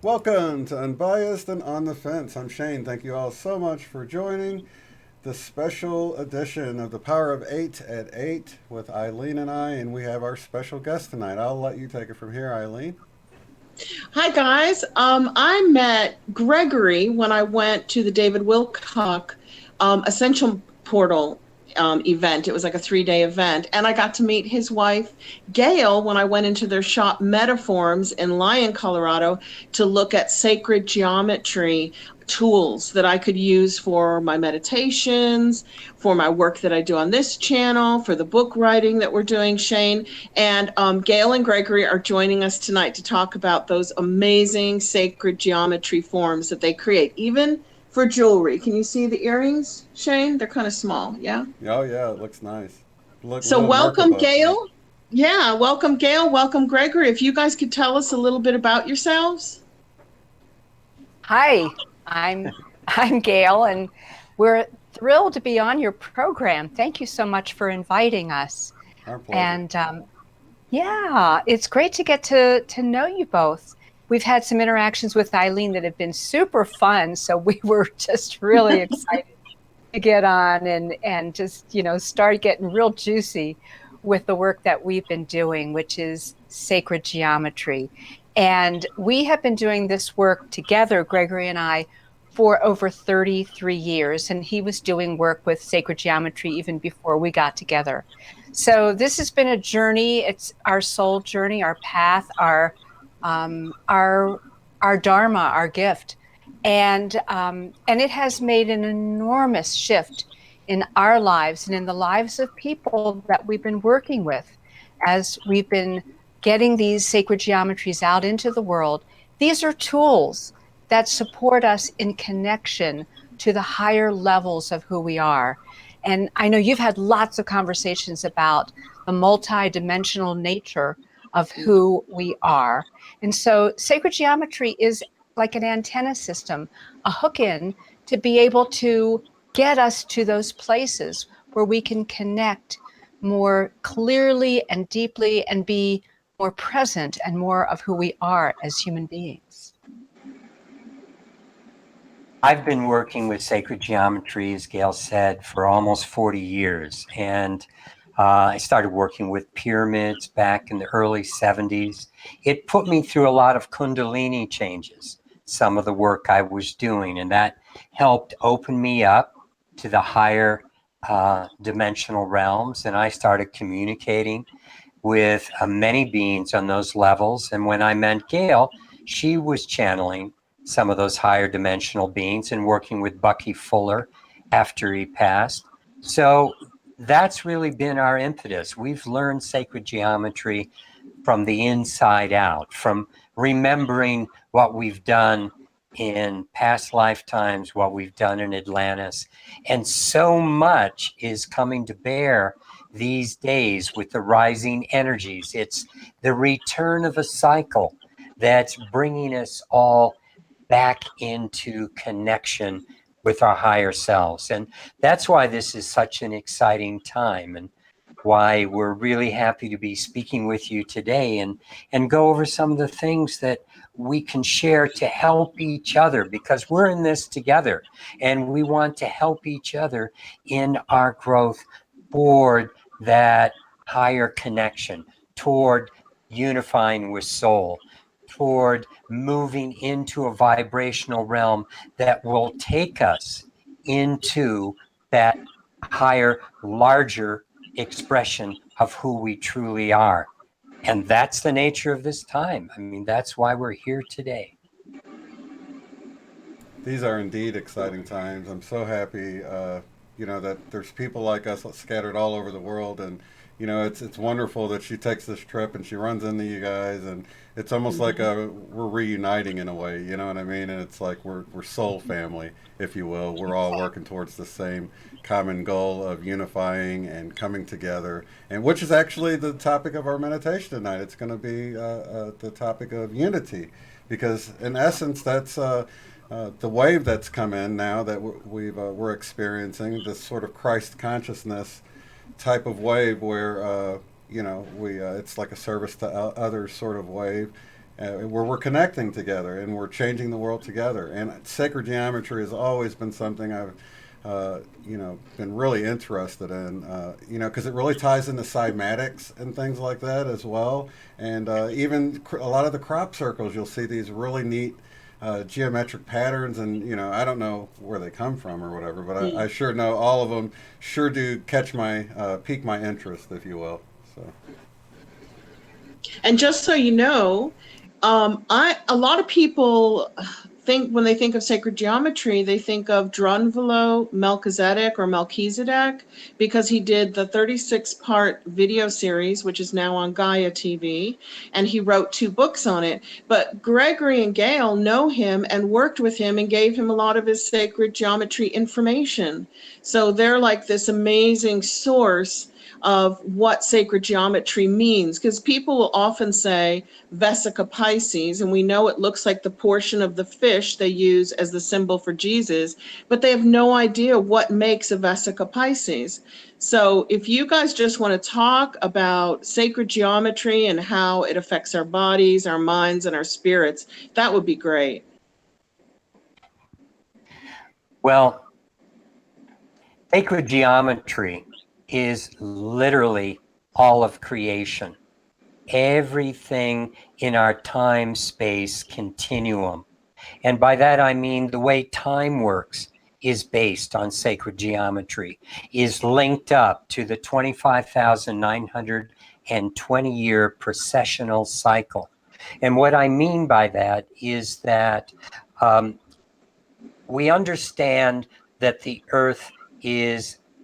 Welcome to Unbiased and On the Fence. I'm Shane. Thank you all so much for joining the special edition of The Power of Eight at 8 with Eileen and I, and we have our special guest tonight. I'll let you take it from here, Eileen. Hi, guys. I met Gregory when I went to the David Wilcock Essential Portal event. It was like a 3-day event. And I got to meet his wife, Gail, when I went into their shop Metaforms in Lyon, Colorado, to look at sacred geometry tools that I could use for my meditations, for my work that I do on this channel, for the book writing that we're doing, Shane. And Gail and Gregory are joining us tonight to talk about those amazing sacred geometry forms that they create, even for jewelry. Can you see the earrings, Shane? They're kind of small, yeah? Oh, yeah, it looks nice. So welcome, Gail. Yeah, welcome, Gail. Welcome, Gregory. If you guys could tell us a little bit about yourselves. Hi, I'm Gail, and we're thrilled to be on your program. Thank you so much for inviting us. Our pleasure. And yeah, it's great to get to know you both. We've had some interactions with Eileen that have been super fun, so we were just really excited to get on and just, start getting real juicy with the work that we've been doing, which is sacred geometry. And we have been doing this work together, Gregory and I, for over 33 years. And he was doing work with sacred geometry even before we got together. So this has been a journey. It's our soul journey, our path, our dharma, our gift. And it has made an enormous shift in our lives and in the lives of people that we've been working with as we've been getting these sacred geometries out into the world. These are tools that support us in connection to the higher levels of who we are. And I know you've had lots of conversations about the multi-dimensional nature of who we are. And so sacred geometry is like an antenna system, a hook in to be able to get us to those places where we can connect more clearly and deeply and be more present and more of who we are as human beings. I've been working with sacred geometry, as Gail said, for almost 40 years. And I started working with pyramids back in the early 70s. It put me through a lot of Kundalini changes, some of the work I was doing, and that helped open me up to the higher dimensional realms. And I started communicating with many beings on those levels. And when I met Gail, she was channeling some of those higher dimensional beings and working with Bucky Fuller after he passed. So that's really been our impetus. We've learned sacred geometry from the inside out, from remembering what we've done in past lifetimes, what we've done in Atlantis. And so much is coming to bear these days with the rising energies. It's the return of a cycle that's bringing us all back into connection with our higher selves. And that's why this is such an exciting time, and why we're really happy to be speaking with you today and go over some of the things that we can share to help each other, because we're in this together and we want to help each other in our growth toward that higher connection, toward unifying with soul, toward moving into a vibrational realm that will take us into that higher, larger expression of who we truly are. And that's the nature of this time. I mean, that's why we're here today. These are indeed exciting times. I'm so happy, that there's people like us scattered all over the world, and you know, it's wonderful that she takes this trip and she runs into you guys, and it's almost like we're reuniting in a way, you know what I mean? And it's like we're soul family, if you will. We're all working towards the same common goal of unifying and coming together, and which is actually the topic of our meditation tonight. It's going to be the topic of unity, because in essence, that's the wave that's come in now that we're experiencing, this sort of Christ consciousness type of wave where you know, we it's like a service to others sort of wave, where we're connecting together and we're changing the world together. And sacred geometry has always been something I've you know, been really interested in, you know, because it really ties into cymatics and things like that as well. And even a lot of the crop circles, you'll see these really neat geometric patterns, and you know, I don't know where they come from or whatever, but I sure know all of them sure do catch my pique my interest, if you will. So, and just so you know, a lot of people think, when they think of sacred geometry, they think of Drunvalo Melchizedek or Melchizedek, because he did the 36-part video series, which is now on Gaia TV, and he wrote 2 books on it. But Gregory and Gail know him and worked with him and gave him a lot of his sacred geometry information. So they're like this amazing source of what sacred geometry means, because people will often say Vesica Pisces, and we know it looks like the portion of the fish they use as the symbol for Jesus, but they have no idea what makes a Vesica Pisces. So if you guys just want to talk about sacred geometry and how it affects our bodies, our minds, and our spirits, that would be great. Well, sacred geometry is literally all of creation. Everything in our time-space continuum. And by that I mean the way time works is based on sacred geometry, is linked up to the 25,920-year precessional cycle. And what I mean by that is that we understand that the Earth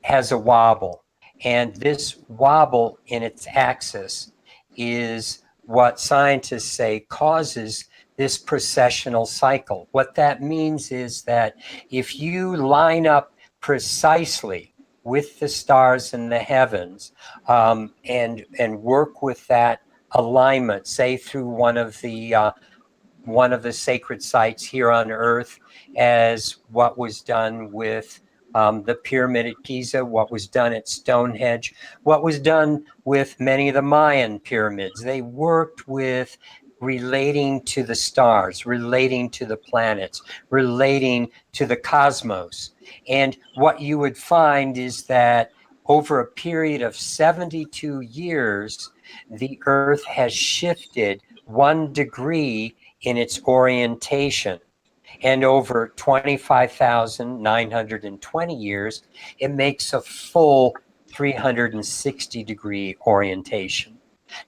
has a wobble. And this wobble in its axis is what scientists say causes this precessional cycle. What that means is that if you line up precisely with the stars in the heavens, and work with that alignment, say through one of the sacred sites here on Earth, as what was done with the pyramid at Giza, what was done at Stonehenge, what was done with many of the Mayan pyramids. They worked with relating to the stars, relating to the planets, relating to the cosmos. And what you would find is that over a period of 72 years, the Earth has shifted 1 degree in its orientation. And over 25,920 years, it makes a full 360-degree orientation.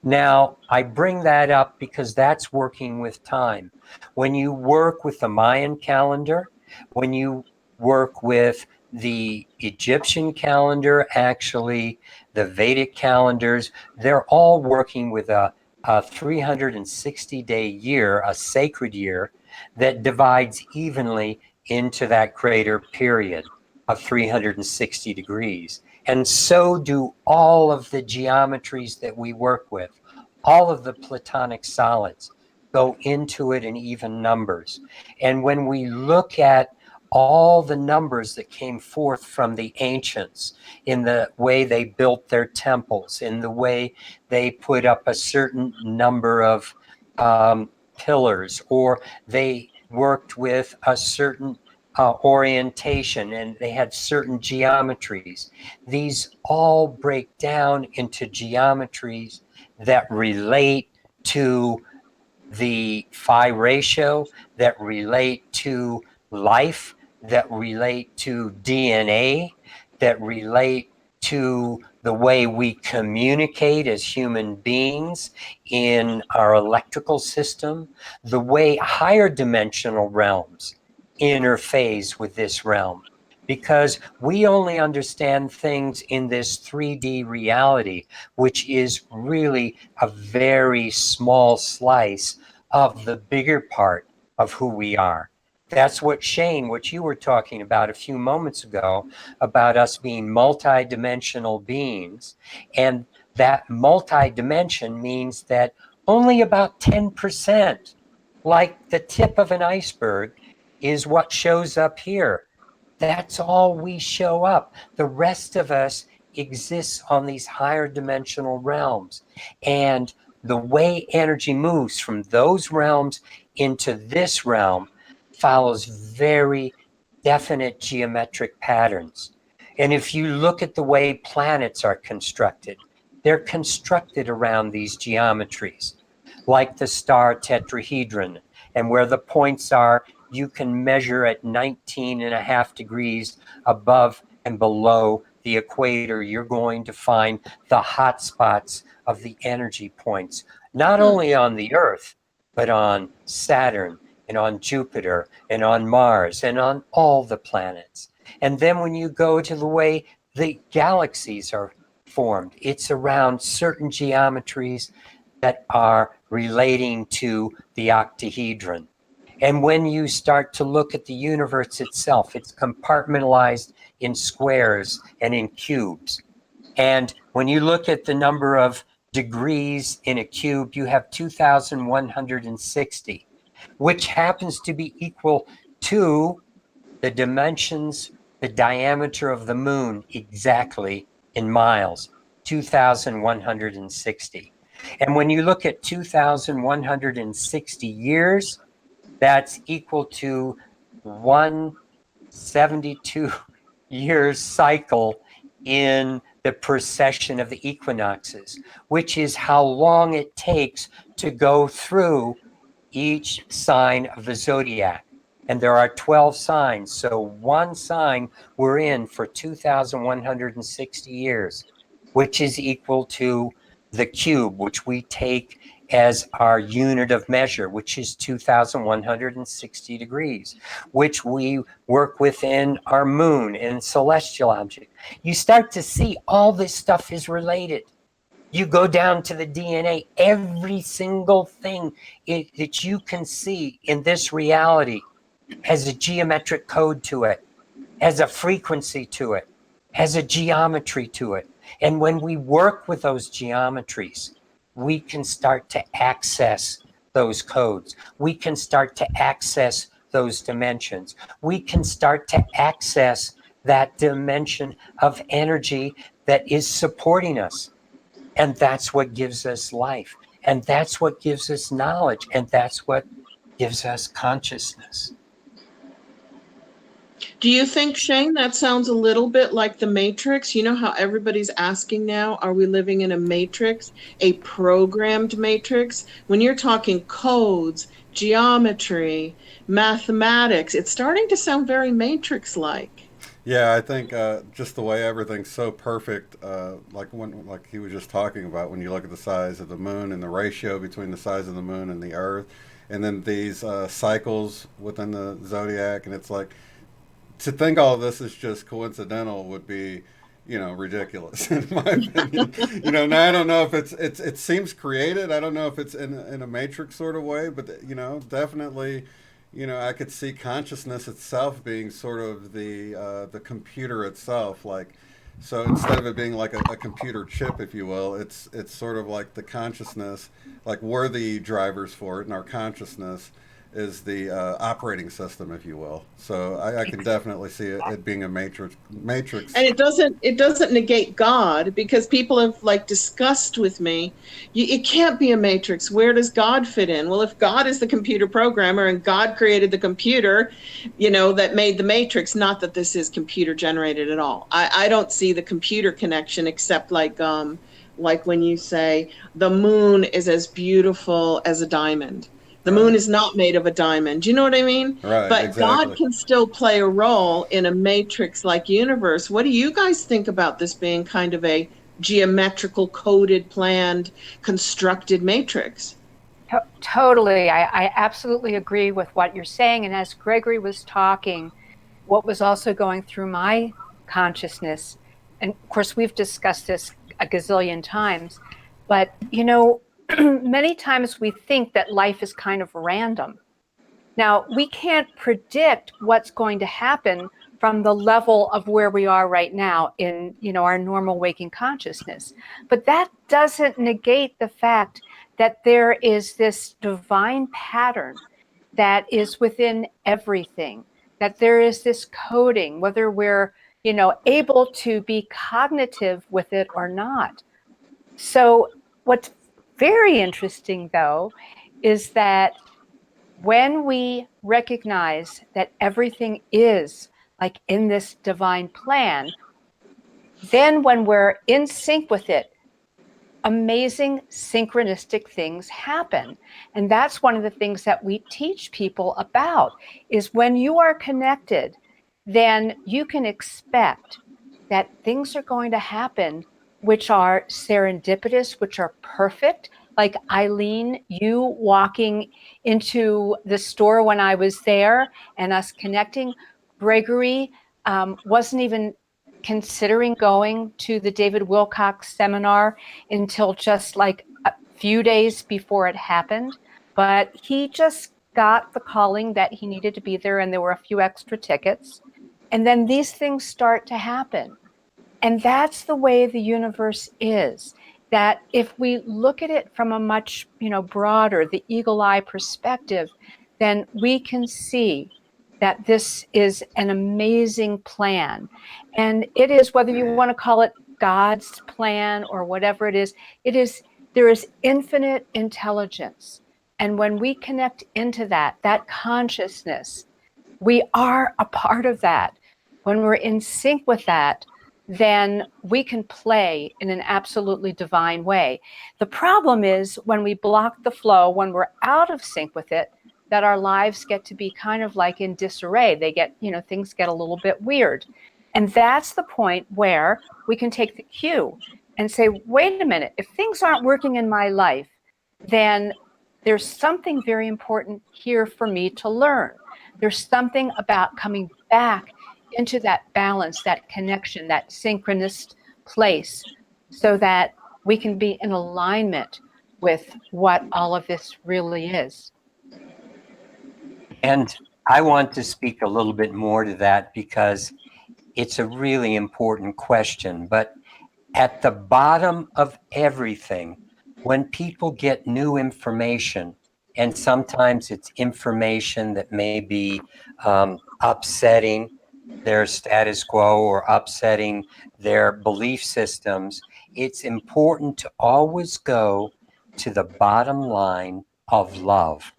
Now, I bring that up because that's working with time. When you work with the Mayan calendar, when you work with the Egyptian calendar, actually, the Vedic calendars, they're all working with a 360-day year, a sacred year, that divides evenly into that greater period of 360 degrees. And so do all of the geometries that we work with. All of the Platonic solids go into it in even numbers. And when we look at all the numbers that came forth from the ancients in the way they built their temples, in the way they put up a certain number of pillars, or they worked with a certain orientation, and they had certain geometries. These all break down into geometries that relate to the phi ratio, that relate to life, that relate to DNA, that relate to the way we communicate as human beings in our electrical system, the way higher dimensional realms interface with this realm. because we only understand things in this 3D reality, which is really a very small slice of the bigger part of who we are. That's what Shane, what you were talking about a few moments ago, about us being multidimensional beings. And that multi-dimension means that only about 10%, like the tip of an iceberg, is what shows up here. That's all we show up. The rest of us exists on these higher dimensional realms. And the way energy moves from those realms into this realm follows very definite geometric patterns. And if you look at the way planets are constructed, they're constructed around these geometries, like the star tetrahedron, and where the points are, you can measure at 19.5 degrees above and below the equator. You're going to find the hot spots of the energy points, not only on the Earth, but on Saturn and on Jupiter and on Mars and on all the planets. And then when you go to the way the galaxies are formed, it's around certain geometries that are relating to the octahedron. And when you start to look at the universe itself, it's compartmentalized in squares and in cubes. And when you look at the number of degrees in a cube, you have 2,160, which happens to be equal to the dimensions, the diameter of the moon exactly in miles, 2,160. And when you look at 2,160 years, that's equal to 172 years cycle in the precession of the equinoxes, which is how long it takes to go through each sign of the zodiac. And there are 12 signs. So one sign we're in for 2,160 years, which is equal to the cube, which we take as our unit of measure, which is 2,160 degrees, which we work within our moon and celestial object. You start to see all this stuff is related. You go down to the DNA, every single thing that you can see in this reality has a geometric code to it, has a frequency to it, has a geometry to it. And when we work with those geometries, we can start to access those codes. We can start to access those dimensions. We can start to access that dimension of energy that is supporting us. And that's what gives us life. And that's what gives us knowledge. And that's what gives us consciousness. Do you think, Shane, that sounds a little bit like the Matrix? You know how everybody's asking now, are we living in a matrix, a programmed matrix? When you're talking codes, geometry, mathematics, it's starting to sound very Matrix-like. Yeah, I think just the way everything's so perfect, like he was just talking about, when you look at the size of the moon and the ratio between the size of the moon and the Earth, and then these cycles within the zodiac, and it's like, to think all of this is just coincidental would be, ridiculous in my opinion. Now I don't know if it seems created. I don't know if it's in a matrix sort of way, but definitely, I could see consciousness itself being sort of the computer itself, like. So instead of it being like a computer chip, if you will, it's sort of like the consciousness, like we're the drivers for it, and our consciousness is the operating system, if you will. So I can definitely see it being a matrix. And it doesn't negate God, because people have discussed with me, it can't be a matrix. Where does God fit in? Well, if God is the computer programmer and God created the computer, that made the matrix, not that this is computer generated at all. I don't see the computer connection, except like when you say the moon is as beautiful as a diamond. The moon is not made of a diamond. Do you know what I mean? Right, but exactly. God can still play a role in a matrix-like universe. What do you guys think about this being kind of a geometrical, coded, planned, constructed matrix? Totally. I absolutely agree with what you're saying. And as Gregory was talking, what was also going through my consciousness, and of course we've discussed this a gazillion times, but many times we think that life is kind of random. Now, we can't predict what's going to happen from the level of where we are right now in, our normal waking consciousness. But that doesn't negate the fact that there is this divine pattern that is within everything, that there is this coding, whether we're, able to be cognitive with it or not. So what's very interesting, though, is that when we recognize that everything is like in this divine plan, then when we're in sync with it, amazing synchronistic things happen. And that's one of the things that we teach people about, is when you are connected, then you can expect that things are going to happen which are serendipitous, which are perfect. Like Eileen, you walking into the store when I was there and us connecting. Gregory wasn't even considering going to the David Wilcock seminar until just like a few days before it happened. But he just got the calling that he needed to be there, and there were a few extra tickets. And then these things start to happen. And that's the way the universe is. That if we look at it from a much, broader, the eagle eye perspective, then we can see that this is an amazing plan. And it is, whether you want to call it God's plan or whatever it is, there is infinite intelligence. And when we connect into that consciousness, we are a part of that. When we're in sync with that, then we can play in an absolutely divine way. The problem is when we block the flow, when we're out of sync with it, that our lives get to be kind of like in disarray. They get, things get a little bit weird. And that's the point where we can take the cue and say, wait a minute, if things aren't working in my life, then there's something very important here for me to learn. There's something about coming back into that balance, that connection, that synchronous place, so that we can be in alignment with what all of this really is. And I want to speak a little bit more to that because it's a really important question. But at the bottom of everything, when people get new information, and sometimes it's information that may be upsetting their status quo or upsetting their belief systems, it's important to always go to the bottom line of love,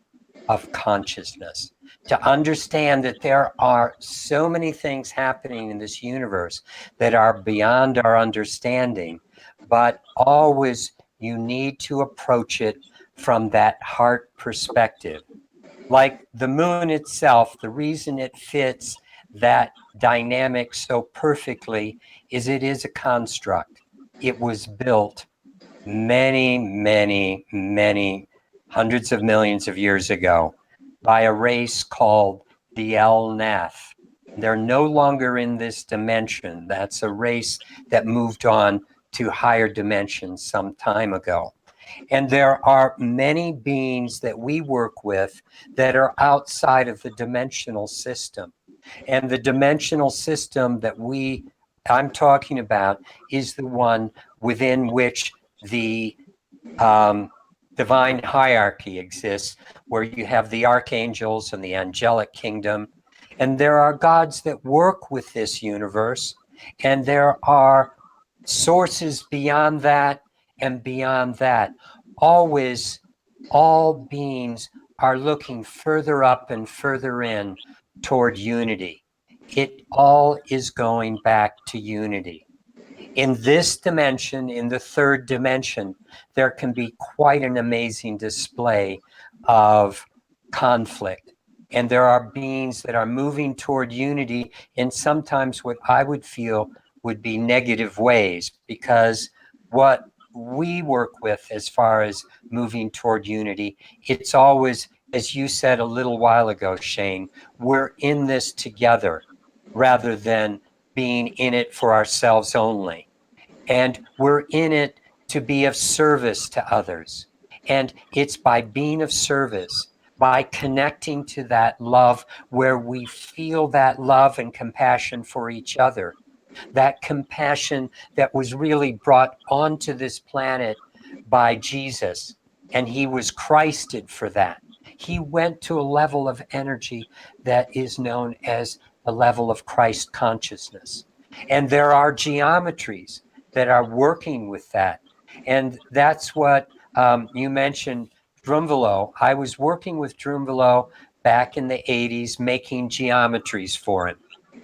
of consciousness, to understand that there are so many things happening in this universe that are beyond our understanding, but always you need to approach it from that heart perspective. Like the moon itself, the reason it fits that dynamic so perfectly is it is a construct. It was built many, many, many hundreds of millions of years ago by a race called the El Nath. They're no longer in this dimension. That's a race that moved on to higher dimensions some time ago. And there are many beings that we work with that are outside of the dimensional system. And the dimensional system that I'm talking about is the one within which the divine hierarchy exists, where you have the archangels and the angelic kingdom. And there are gods that work with this universe. And there are sources beyond that and beyond that. Always, all beings are looking further up and further in toward unity. It all is going back to unity. In this dimension, in the third dimension, there can be quite an amazing display of conflict. And there are beings that are moving toward unity in sometimes what I would feel would be negative ways, because what we work with as far as moving toward unity, it's always, as you said a little while ago, Shane, we're in this together. rather than being in it for ourselves only. And we're in it to be of service to others. And it's by being of service, by connecting to that love where we feel that love and compassion for each other, that compassion that was really brought onto this planet by Jesus. And he was Christed for that. He went to a level of energy that is known as a level of Christ consciousness. And there are geometries that are working with that. And that's what you mentioned, Drumvalo. I was working with Drumvalo back in the 80s, making geometries for him.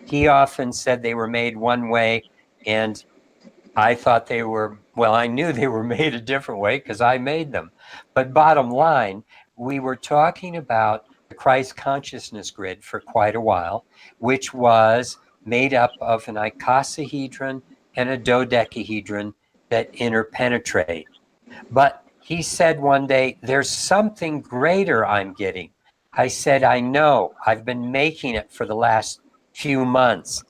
He often said they were made one way, and I thought they were, well, I knew they were made a different way because I made them. But bottom line, we were talking about the Christ consciousness grid for quite a while, which was made up of an icosahedron and a dodecahedron that interpenetrate. But he said one day, there's something greater I'm getting. I said, I know, I've been making it for the last few months.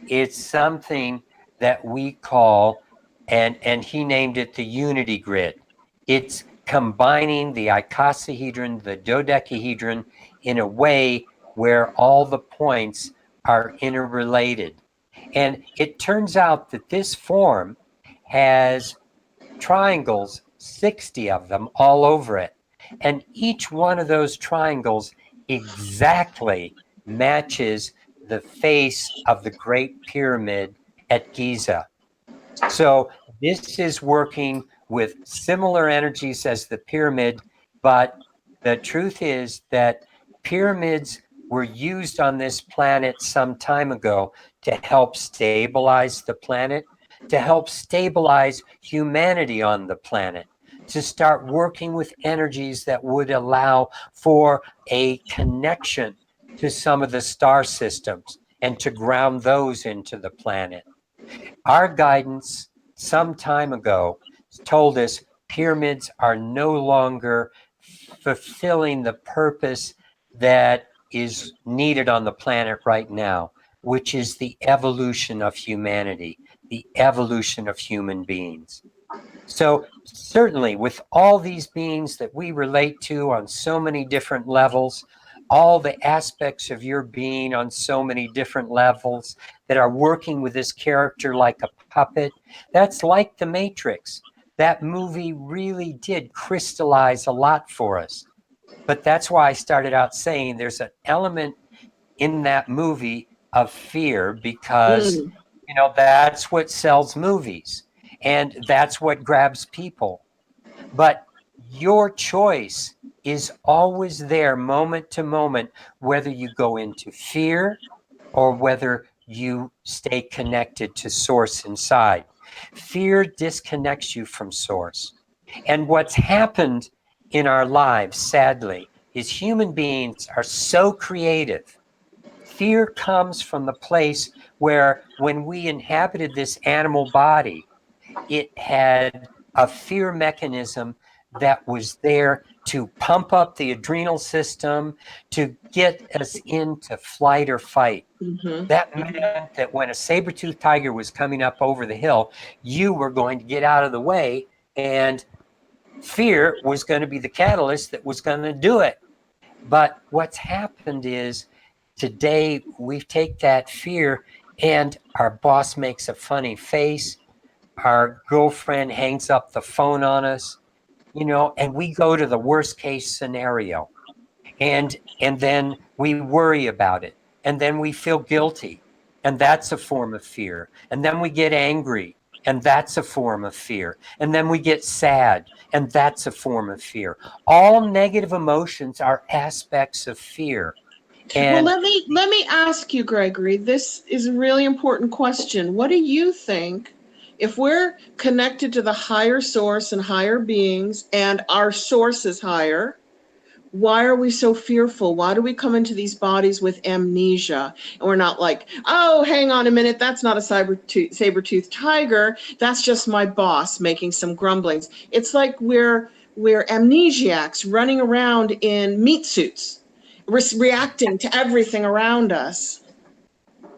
It's something that we call, and he named it the unity grid. It's combining the icosahedron, the dodecahedron, in a way where all the points are interrelated. And it turns out that this form has triangles, 60 of them all over it. And each one of those triangles exactly matches the face of the Great Pyramid at Giza. So this is working with similar energies as the pyramid, but the truth is that pyramids were used on this planet some time ago to help stabilize the planet, to help stabilize humanity on the planet, to start working with energies that would allow for a connection to some of the star systems and to ground those into the planet. Our guidance some time ago told us pyramids are no longer fulfilling the purpose that is needed on the planet right now, which is the evolution of humanity, the evolution of human beings. So certainly with all these beings that we relate to on so many different levels, all the aspects of your being on so many different levels that are working with this character like a puppet, that's like the Matrix. That movie really did crystallize a lot for us. But that's why I started out saying there's an element in that movie of fear because, you know, that's what sells movies and that's what grabs people. But your choice is always there moment to moment, whether you go into fear or whether you stay connected to source inside. Fear disconnects you from source. And what's happened in our lives, sadly, is human beings are so creative. Fear comes from the place where when we inhabited this animal body, it had a fear mechanism that was there to pump up the adrenal system, to get us into flight or fight. That meant that when a saber-toothed tiger was coming up over the hill, you were going to get out of the way, and fear was going to be the catalyst that was going to do it. But what's happened is today we take that fear and our boss makes a funny face, our girlfriend hangs up the phone on us, you know, and we go to the worst case scenario. And then we worry about it. And then we feel guilty. And that's a form of fear. And then we get angry. And that's a form of fear. And then we get sad. And that's a form of fear. All negative emotions are aspects of fear. And well, let me ask you, Gregory, this is a really important question. What do you think, if we're connected to the higher source and higher beings and our source is higher, why are we so fearful? Why do we come into these bodies with amnesia? And we're not like, oh, hang on a minute, that's not a saber-toothed tiger. That's just my boss making some grumblings. It's like we're amnesiacs running around in meat suits, reacting to everything around us.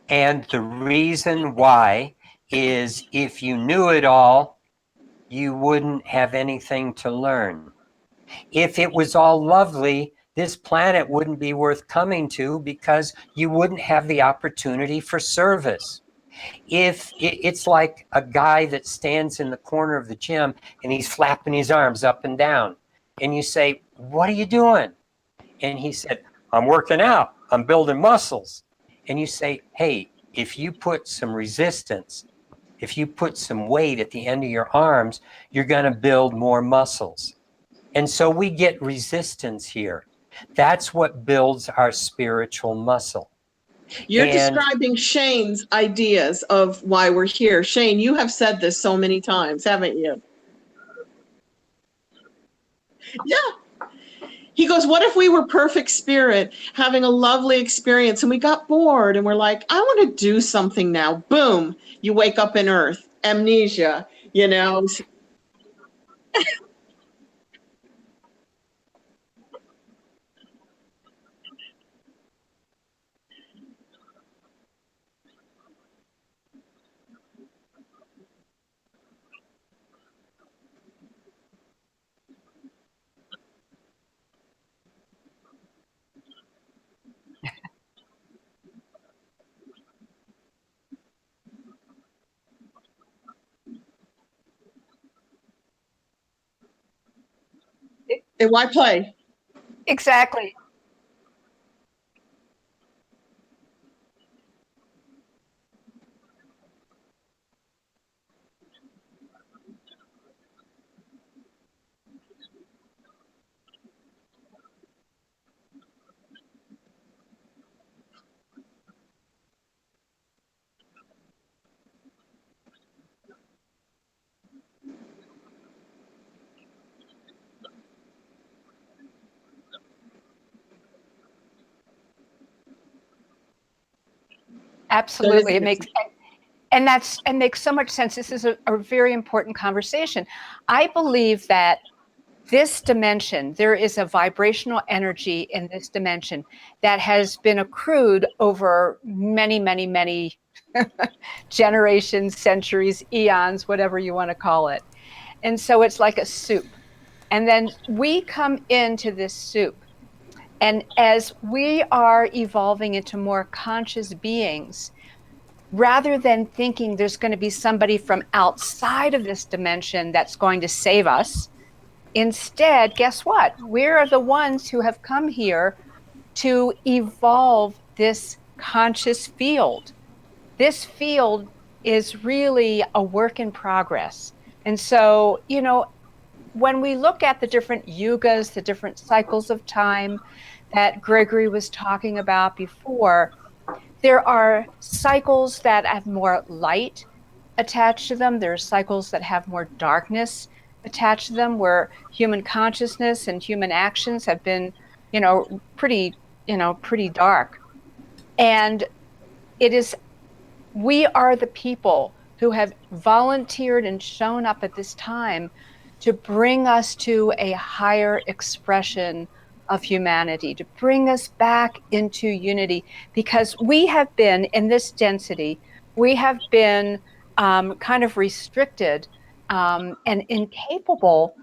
And the reason why is if you knew it all, you wouldn't have anything to learn. If it was all lovely, this planet wouldn't be worth coming to because you wouldn't have the opportunity for service. If it's like a guy that stands in the corner of the gym and he's flapping his arms up and down, and you say, "What are you doing?" And he said, "I'm working out, I'm building muscles." And you say, "Hey, if you put some resistance, if you put some weight at the end of your arms, you're going to build more muscles." And so we get resistance here. That's what builds our spiritual muscle. You're And describing Shane's ideas of why we're here. Shane, you have said this so many times, haven't you? Yeah. He goes, what if we were perfect spirit, having a lovely experience, and we got bored and we're like, I want to do something now. Boom, you wake up in Earth, amnesia, you know. And why play? Exactly. That is Absolutely. It makes and makes so much sense. This is a very important conversation. I believe that this dimension, there is a vibrational energy in this dimension that has been accrued over many, many, many generations, centuries, eons, whatever you want to call it. And so it's like a soup. And then we come into this soup. And as we are evolving into more conscious beings, rather than thinking there's going to be somebody from outside of this dimension that's going to save us, instead, guess what? We're the ones who have come here to evolve this conscious field. This field is really a work in progress. And so, when we look at the different yugas, the different cycles of time that Gregory was talking about before, there are cycles that have more light attached to them. There are cycles that have more darkness attached to them, where human consciousness and human actions have been, pretty dark. And we are the people who have volunteered and shown up at this time to bring us to a higher expression of humanity, to bring us back into unity, because we have been in this density, we have been kind of restricted and incapable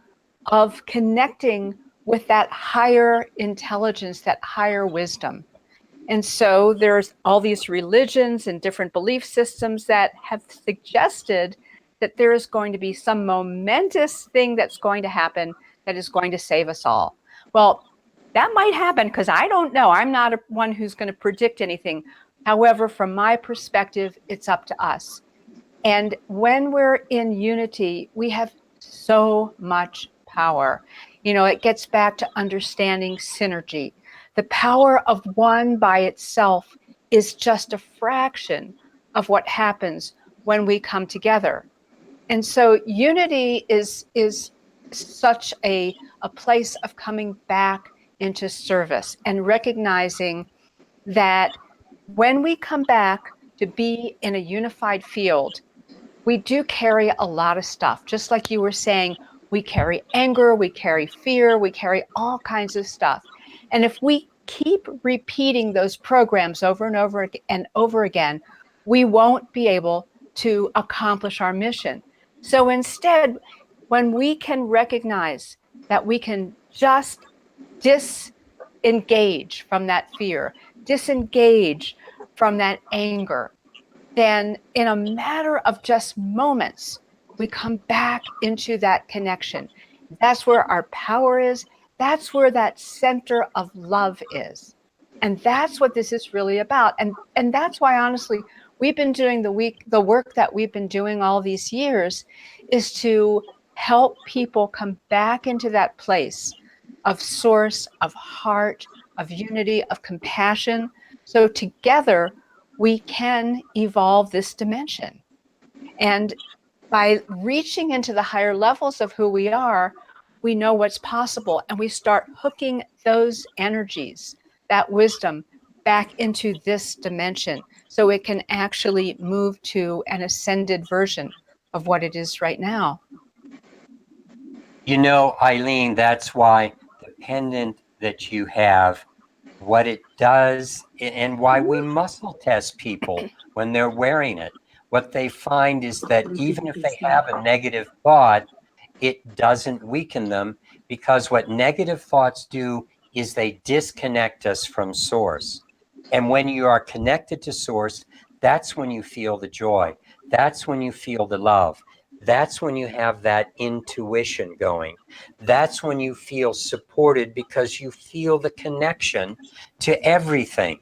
of connecting with that higher intelligence, that higher wisdom. And so there's all these religions and different belief systems that have suggested that there is going to be some momentous thing that's going to happen that is going to save us all. Well, that might happen, because I don't know. I'm not one who's going to predict anything. However, from my perspective, it's up to us. And when we're in unity, we have so much power. It gets back to understanding synergy. The power of one by itself is just a fraction of what happens when we come together. And so unity is such a place of coming back into service and recognizing that when we come back to be in a unified field, we do carry a lot of stuff. Just like you were saying, we carry anger, we carry fear, we carry all kinds of stuff. And if we keep repeating those programs over and over and over again, we won't be able to accomplish our mission. So instead, when we can recognize that we can just disengage from that fear, disengage from that anger, then in a matter of just moments, we come back into that connection. That's where our power is. That's where that center of love is. And that's what this is really about. And that's why, honestly, we've been doing the work that we've been doing all these years is to help people come back into that place of source, of heart, of unity, of compassion. So together, we can evolve this dimension. And by reaching into the higher levels of who we are, we know what's possible, and we start hooking those energies, that wisdom, back into this dimension so it can actually move to an ascended version of what it is right now. You know, Eileen, that's why the pendant that you have, what it does, and why we muscle test people when they're wearing it. What they find is that even if they have a negative thought, it doesn't weaken them, because what negative thoughts do is they disconnect us from source. And when you are connected to source, that's when you feel the joy. That's when you feel the love. That's when you have that intuition going. That's when you feel supported, because you feel the connection to everything.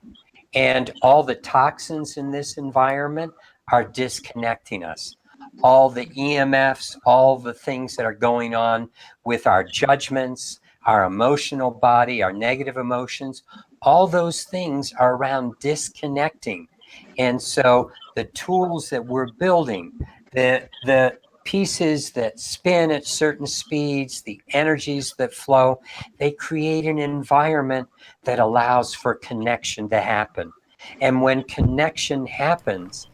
And all the toxins in this environment are disconnecting us. All the EMFs, all the things that are going on with our judgments, our emotional body, our negative emotions, all those things are around disconnecting. And so the tools that we're building, the pieces that spin at certain speeds, the energies that flow, they create an environment that allows for connection to happen. And when connection happens,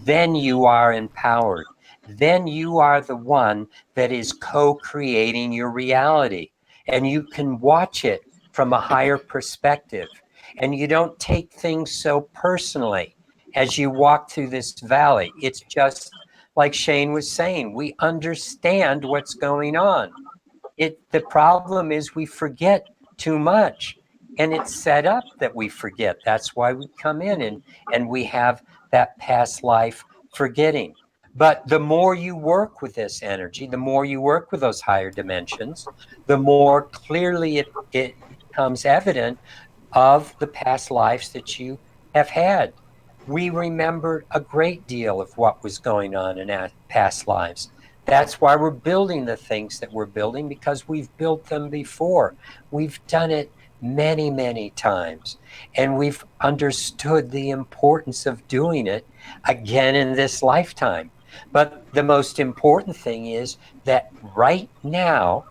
then you are empowered. Then you are the one that is co-creating your reality. And you can watch it from a higher perspective. And you don't take things so personally as you walk through this valley. It's just like Shane was saying, we understand what's going on. The problem is we forget too much. And it's set up that we forget. That's why we come in and we have that past life forgetting. But the more you work with this energy, the more you work with those higher dimensions, the more clearly it becomes evident of the past lives that you have had. We remember a great deal of what was going on in past lives. That's why we're building the things that we're building, because we've built them before. We've done it many, many times. And we've understood the importance of doing it again in this lifetime. But the most important thing is that right now,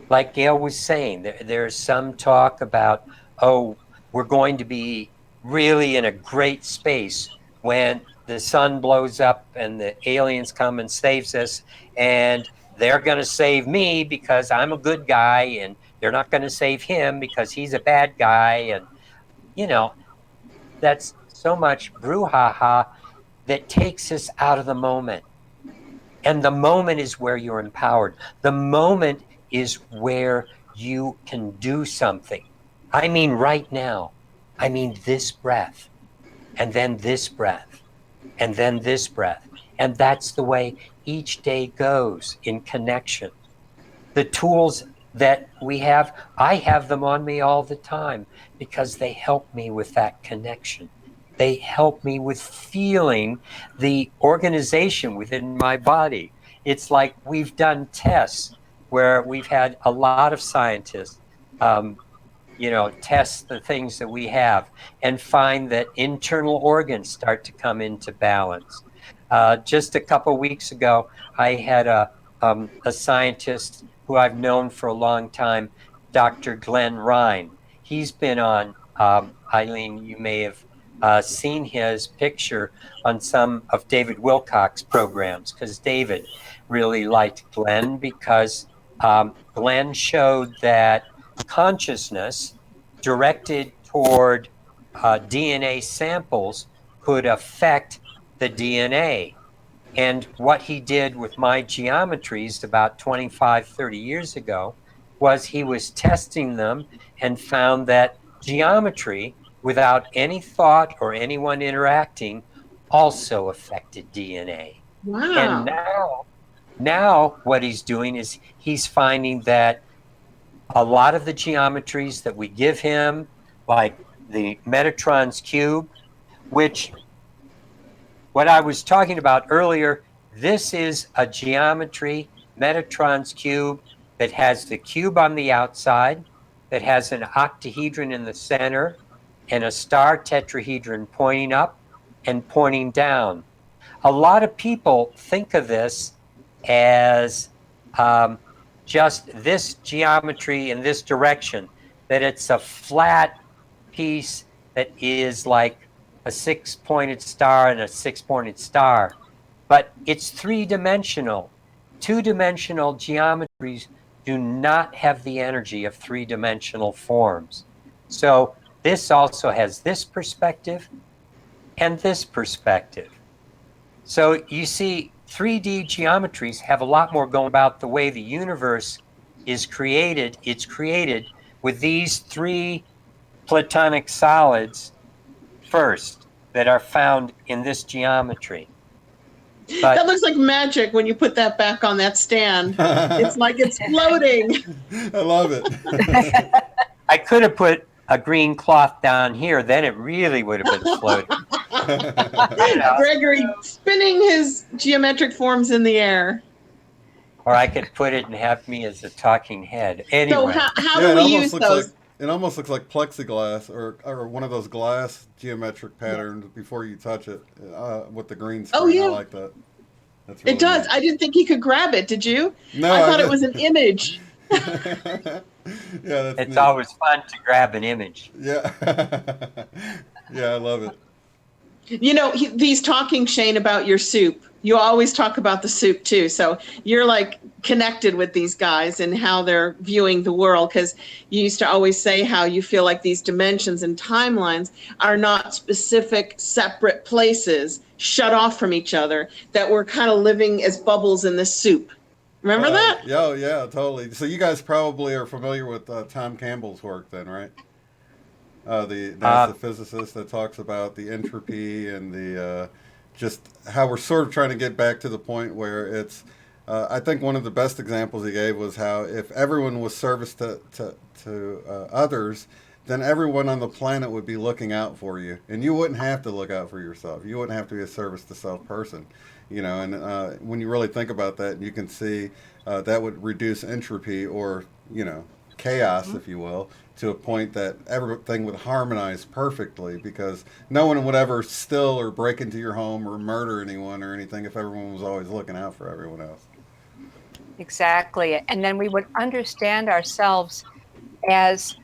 like Gail was saying, there's some talk about, oh, we're going to be really in a great space when the sun blows up and the aliens come and saves us, and they're going to save me because I'm a good guy, and they're not going to save him because he's a bad guy. And, you know, that's so much brouhaha that takes us out of the moment. And the moment is where you're empowered. The moment is where you can do something. I mean, right now. I mean, this breath, and then this breath, and then this breath. And that's the way each day goes in connection. The tools that we have, I have them on me all the time because they help me with that connection. They help me with feeling the organization within my body. It's like we've done tests where we've had a lot of scientists, test the things that we have and find that internal organs start to come into balance. Just a couple weeks ago, I had a scientist who I've known for a long time, Dr. Glenn Ryan. He's been on, Eileen, you may have seen his picture on some of David Wilcock's programs, because David really liked Glenn, because Glenn showed that consciousness directed toward DNA samples could affect the DNA. And what he did with my geometries about 25, 30 years ago was he was testing them and found that geometry, without any thought or anyone interacting, also affected DNA. And Wow. now what he's doing is he's finding that a lot of the geometries that we give him, like the Metatron's cube, which what I was talking about earlier, this is a geometry, Metatron's cube, that has the cube on the outside, that has an octahedron in the center, and a star tetrahedron pointing up and pointing down. A lot of people think of this as just this geometry in this direction, that it's a flat piece that is like a six-pointed star and a six-pointed star. But it's three-dimensional. Two-dimensional geometries do not have the energy of three-dimensional forms. So this also has this perspective and this perspective. So you see, 3D geometries have a lot more going about the way the universe is created. It's created with these three platonic solids first that are found in this geometry. But That looks like magic when you put that back on that stand. It's like it's floating. I love it. I could have put a green cloth down here, then it really would have been floating. Gregory spinning his geometric forms in the air. Or I could put it and have me as a talking head. Anyway. So how do we use those? It almost looks like plexiglass or one of those glass geometric patterns before you touch it with the green screen. Oh, yeah. I like that. That's really It does. neat. I didn't think he could grab it. Did you? No, I thought it was an image. Yeah, that's It's neat. always fun to grab an image. Yeah. Yeah, I love it. You know, he's talking, Shane, about your soup. You always talk about the soup too. So you're like connected with these guys and how they're viewing the world, because you used to always say how you feel like these dimensions and timelines are not specific, separate places shut off from each other, that we're kind of living as bubbles in this soup. Remember that? Yeah, yeah, totally. So you guys probably are familiar with Tom Campbell's work then, right? The NASA physicist that talks about the entropy and the just how we're sort of trying to get back to the point where it's. I think one of the best examples he gave was how if everyone was service to others, then everyone on the planet would be looking out for you, and you wouldn't have to look out for yourself. You wouldn't have to be a service to self person, you know. And when you really think about that, you can see that would reduce entropy, or chaos, if you will, to a point that everything would harmonize perfectly, because no one would ever steal or break into your home or murder anyone or anything if everyone was always looking out for everyone else. Exactly. And then we would understand ourselves as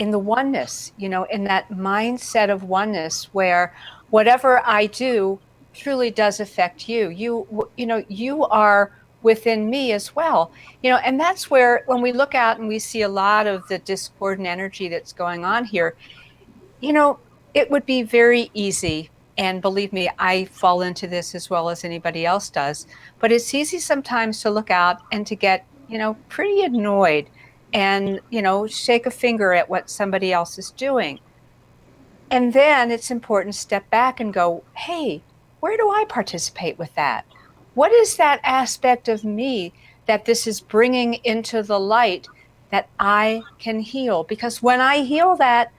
in the oneness, in that mindset of oneness where whatever I do truly does affect you. You are within me as well, and that's where when we look out and we see a lot of the discordant energy that's going on here, it would be very easy. And believe me, I fall into this as well as anybody else does. But it's easy sometimes to look out and to get, pretty annoyed and, shake a finger at what somebody else is doing. And then it's important to step back and go, hey, where do I participate with that? What is that aspect of me that this is bringing into the light that I can heal? Because when I heal that,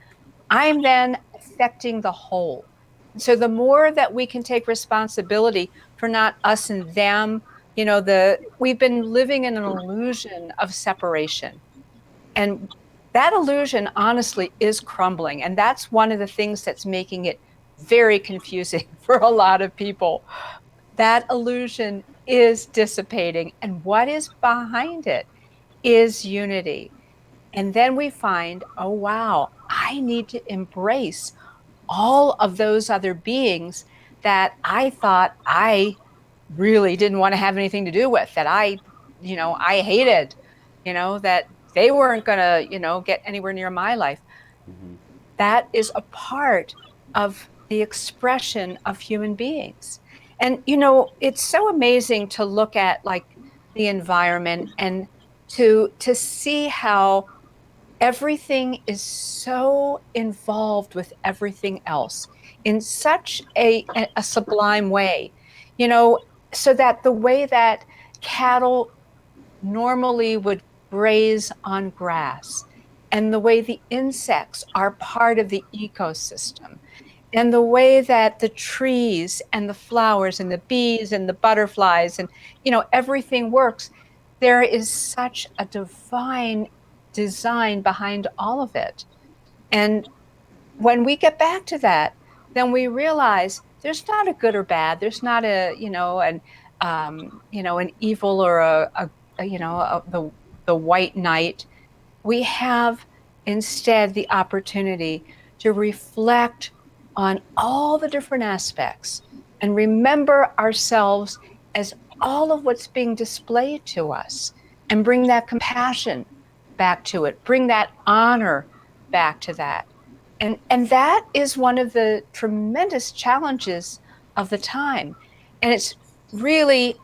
I'm then affecting the whole. So the more that we can take responsibility for not us and them, we've been living in an illusion of separation. And that illusion, honestly, is crumbling. And that's one of the things that's making it very confusing for a lot of people. That illusion is dissipating. And what is behind it is unity. And then we find, oh, wow, I need to embrace all of those other beings that I thought I really didn't want to have anything to do with, that I hated, that they weren't going to, get anywhere near my life. Mm-hmm. that is a part of the expression of human beings. And, you know, it's so amazing to look at like the environment and to see how everything is so involved with everything else in such a sublime way, you know, so that the way that cattle normally would graze on grass, and the way the insects are part of the ecosystem, and the way that the trees and the flowers and the bees and the butterflies and, you know, everything works. There is such a divine design behind all of it. And when we get back to that, then we realize there's not a good or bad. There's not a, you know, an evil or the white knight. We have instead the opportunity to reflect on all the different aspects and remember ourselves as all of what's being displayed to us, and bring that compassion back to it, bring that honor back to that. And that is one of the tremendous challenges of the time. And it's really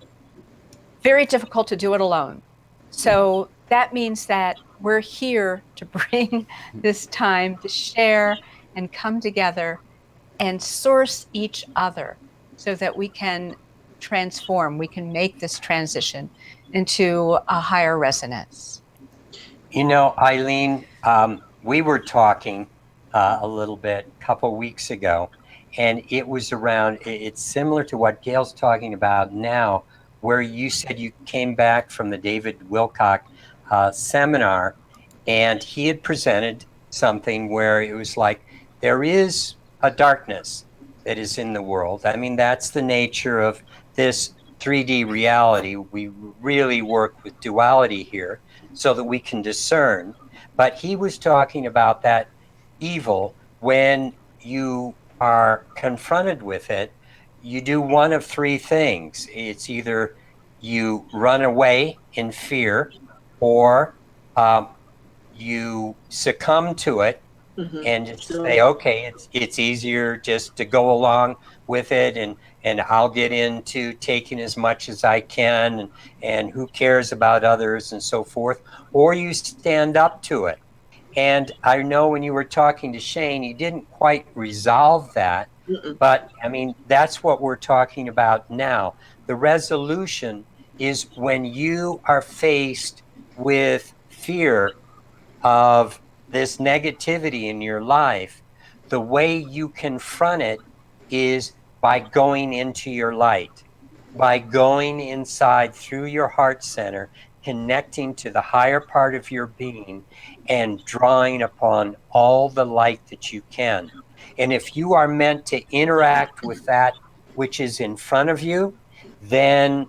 very difficult to do it alone. So that means that we're here to bring this time to share and come together and source each other so that we can transform, we can make this transition into a higher resonance. You know, Eileen, we were talking a little bit a couple weeks ago, and it was around, it's similar to what Gail's talking about now, where you said you came back from the David Wilcock seminar, and he had presented something where it was like, there is a darkness that is in the world. I mean, that's the nature of this 3D reality. We really work with duality here so that we can discern. But he was talking about that evil. When you are confronted with it, you do one of three things. It's either you run away in fear, or you succumb to it and just say, okay, it's easier just to go along with it, and I'll get into taking as much as I can, and who cares about others and so forth. Or you stand up to it. And I know when you were talking to Shane, you didn't quite resolve that, but I mean, that's what we're talking about now. The resolution is when you are faced with fear of this negativity in your life, the way you confront it is by going into your light, by going inside through your heart center, connecting to the higher part of your being and drawing upon all the light that you can. And if you are meant to interact with that which is in front of you, then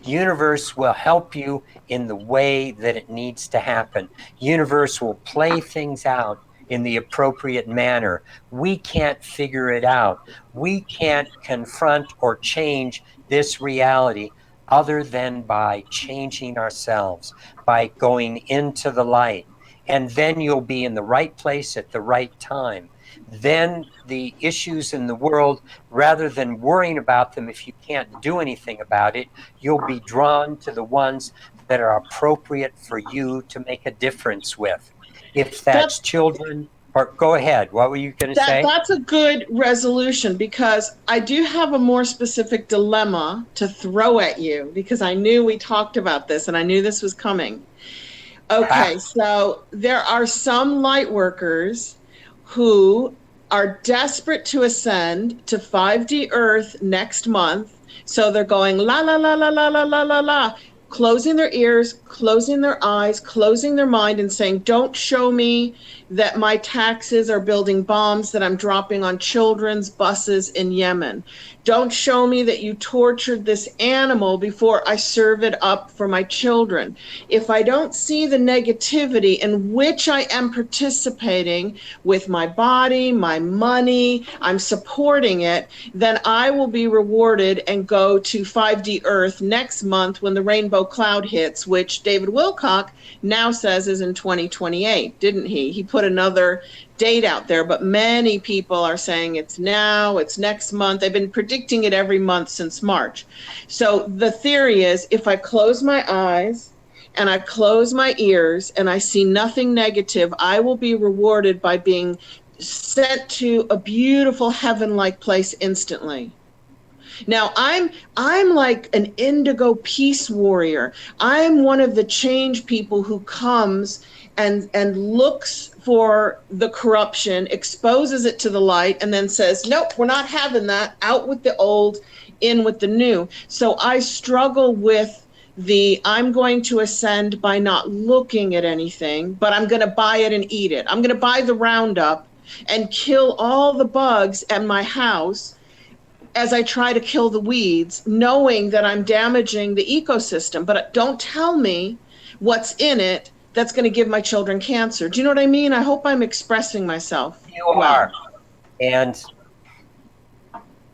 universe will help you in the way that it needs to happen. Universe will play things out in the appropriate manner. We can't figure it out. We can't confront or change this reality other than by changing ourselves, by going into the light. And then you'll be in the right place at the right time. Then the issues in the world, rather than worrying about them if you can't do anything about it, you'll be drawn to the ones that are appropriate for you to make a difference with. If that's children, or go ahead, what were you going to say? That's a good resolution, because I do have a more specific dilemma to throw at you, because I knew we talked about this and I knew this was coming. Okay, so there are some light workers who are desperate to ascend to 5D Earth next month. So they're going la, la, la, la, la, la, la, la, la, closing their ears, closing their eyes, closing their mind, and saying, don't show me that my taxes are building bombs that I'm dropping on children's buses in Yemen. Don't show me that you tortured this animal before I serve it up for my children. If I don't see the negativity in which I am participating with my body, my money, I'm supporting it, then I will be rewarded and go to 5D Earth next month when the rainbow cloud hits, which David Wilcock now says is in 2028, didn't he? He put put another date out there, but many people are saying it's now, it's next month. They've been predicting it every month since March. So the theory is, if I close my eyes and I close my ears and I see nothing negative, I will be rewarded by being sent to a beautiful heaven-like place instantly. Now, I'm like an indigo peace warrior. I'm one of the change people who comes and looks for the corruption, exposes it to the light, and then says, nope, we're not having that. Out with the old, in with the new. So I struggle with I'm going to ascend by not looking at anything, but I'm going to buy it and eat it. I'm going to buy the Roundup and kill all the bugs at my house as I try to kill the weeds, knowing that I'm damaging the ecosystem. But don't tell me what's in it that's going to give my children cancer. Do you know what I mean? I hope I'm expressing myself. You are. And,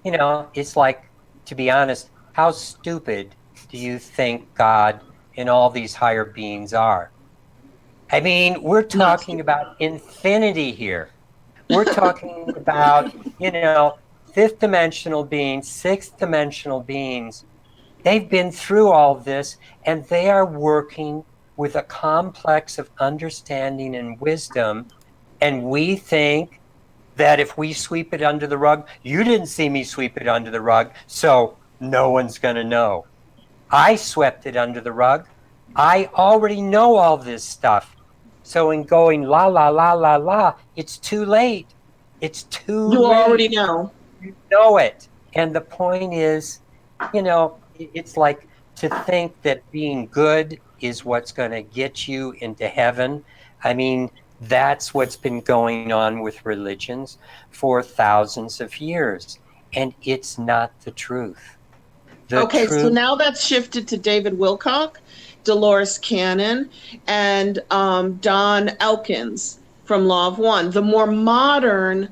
it's like, to be honest, how stupid do you think God and all these higher beings are? I mean, we're talking about infinity here. We're talking about, fifth dimensional beings, sixth dimensional beings. They've been through all this, and they are working with a complex of understanding and wisdom. And we think that if we sweep it under the rug, you didn't see me sweep it under the rug, so no one's going to know. I swept it under the rug. I already know all this stuff. So in going la, la, la, la, la, it's too late. It's too late. You already know. You know it. And the point is, it's like to think that being good is what's going to get you into heaven. I mean, that's what's been going on with religions for thousands of years. And it's not the truth. So now that's shifted to David Wilcock, Dolores Cannon, and Don Elkins from Law of One. The more modern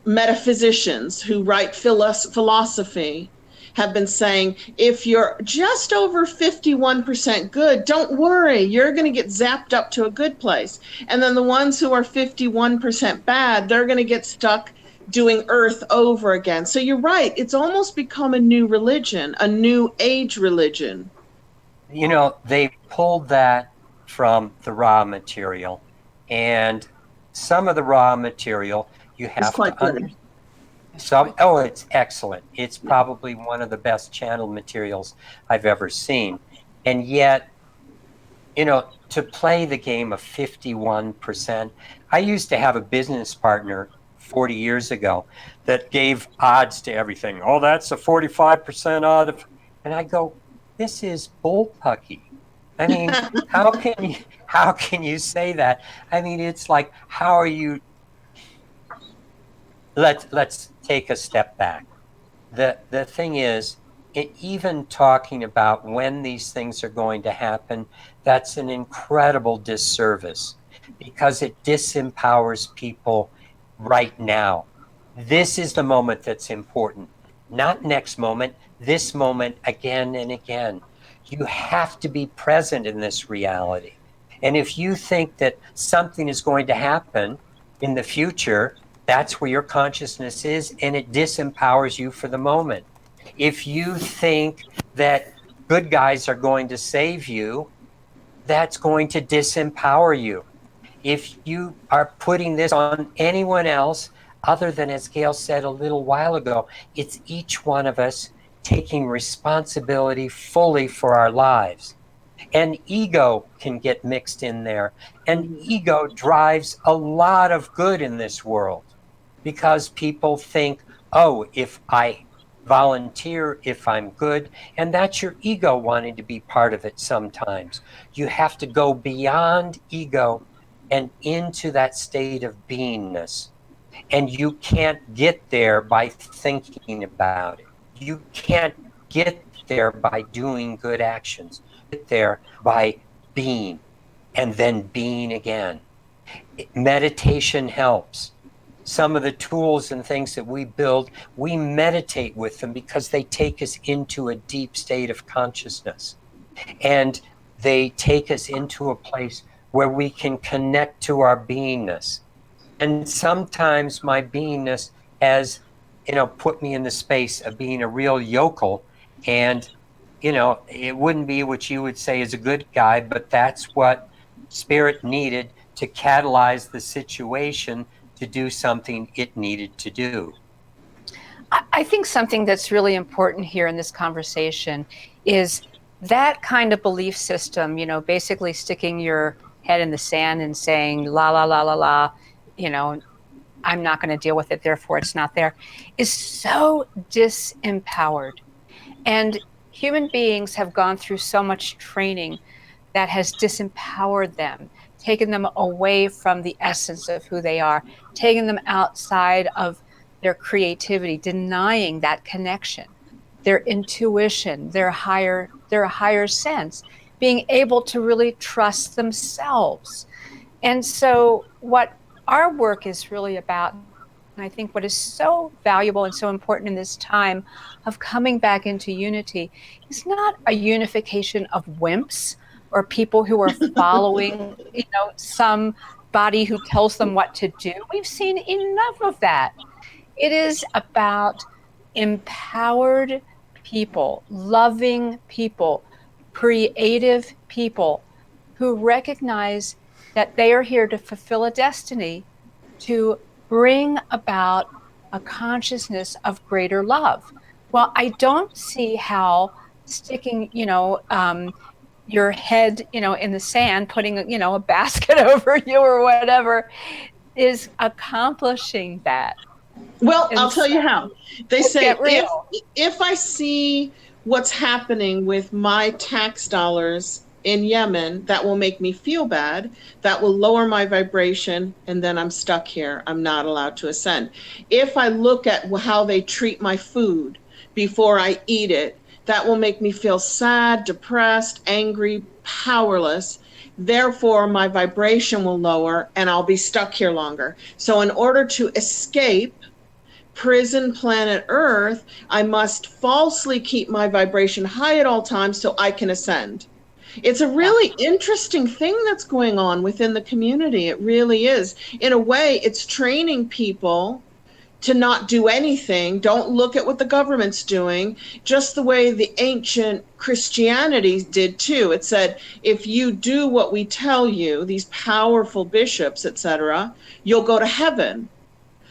metaphysicians who write philosophy have been saying, if you're just over 51% good, don't worry, you're going to get zapped up to a good place. And then the ones who are 51% bad, they're going to get stuck doing Earth over again. So you're right. It's almost become a new religion, a new age religion. They pulled that from the raw material, and some of the raw material you have to understand. It's excellent. It's probably one of the best channeled materials I've ever seen. And yet, to play the game of 51%, I used to have a business partner 40 years ago that gave odds to everything. Oh, that's a 45% odd. And I go, this is bullpucky. I mean, how can you say that? I mean, it's like, how are you? Let's take a step back. The thing is, even talking about when these things are going to happen, that's an incredible disservice because it disempowers people right now. This is the moment that's important, not next moment, this moment again and again. You have to be present in this reality. And if you think that something is going to happen in the future, that's where your consciousness is, and it disempowers you for the moment. If you think that good guys are going to save you, that's going to disempower you. If you are putting this on anyone else, other than, as Gail said a little while ago, it's each one of us taking responsibility fully for our lives. And ego can get mixed in there. And ego drives a lot of good in this world because people think, oh, if I volunteer, if I'm good, and that's your ego wanting to be part of it sometimes. You have to go beyond ego and into that state of beingness. And you can't get there by thinking about it. You can't get there by doing good actions. Get there by being and then being again. Meditation helps. Some of the tools and things that we build, we meditate with them because they take us into a deep state of consciousness. And they take us into a place where we can connect to our beingness. And sometimes my beingness has, put me in the space of being a real yokel. And, it wouldn't be what you would say is a good guy, but that's what spirit needed to catalyze the situation to do something it needed to do. I think something that's really important here in this conversation is that kind of belief system, basically sticking your head in the sand and saying, la, la, la, la, la, I'm not going to deal with it, therefore it's not there, is so disempowered. And human beings have gone through so much training that has disempowered them, taken them away from the essence of who they are, taken them outside of their creativity, denying that connection, their intuition, their higher sense, being able to really trust themselves. And so what our work is really about, and I think what is so valuable and so important in this time of coming back into unity, is not a unification of wimps or people who are following, somebody who tells them what to do. We've seen enough of that. It is about empowered people, loving people, creative people who recognize that they are here to fulfill a destiny, to bring about a consciousness of greater love. Well, I don't see how sticking, your head, in the sand, putting, a basket over you or whatever, is accomplishing that. Well, I'll tell you how. They say if I see what's happening with my tax dollars in Yemen, that will make me feel bad, that will lower my vibration, and then I'm stuck here. I'm not allowed to ascend. If I look at how they treat my food before I eat it, that will make me feel sad, depressed, angry, powerless. Therefore, my vibration will lower and I'll be stuck here longer. So in order to escape prison planet Earth, I must falsely keep my vibration high at all times so I can ascend. It's a really interesting thing that's going on within the community. It really is. In a way, it's training people to not do anything. Don't look at what the government's doing, just the way the ancient Christianity did too. It said, if you do what we tell you, these powerful bishops, etc., you'll go to heaven.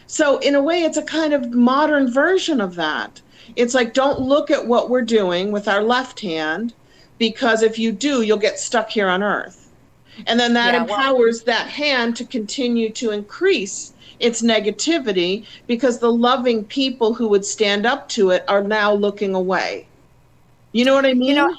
So in a way, it's a kind of modern version of that. It's like, don't look at what we're doing with our left hand, because if you do, you'll get stuck here on Earth. And then that empowers that hand to continue to increase its negativity, because the loving people who would stand up to it are now looking away. You know what I mean? I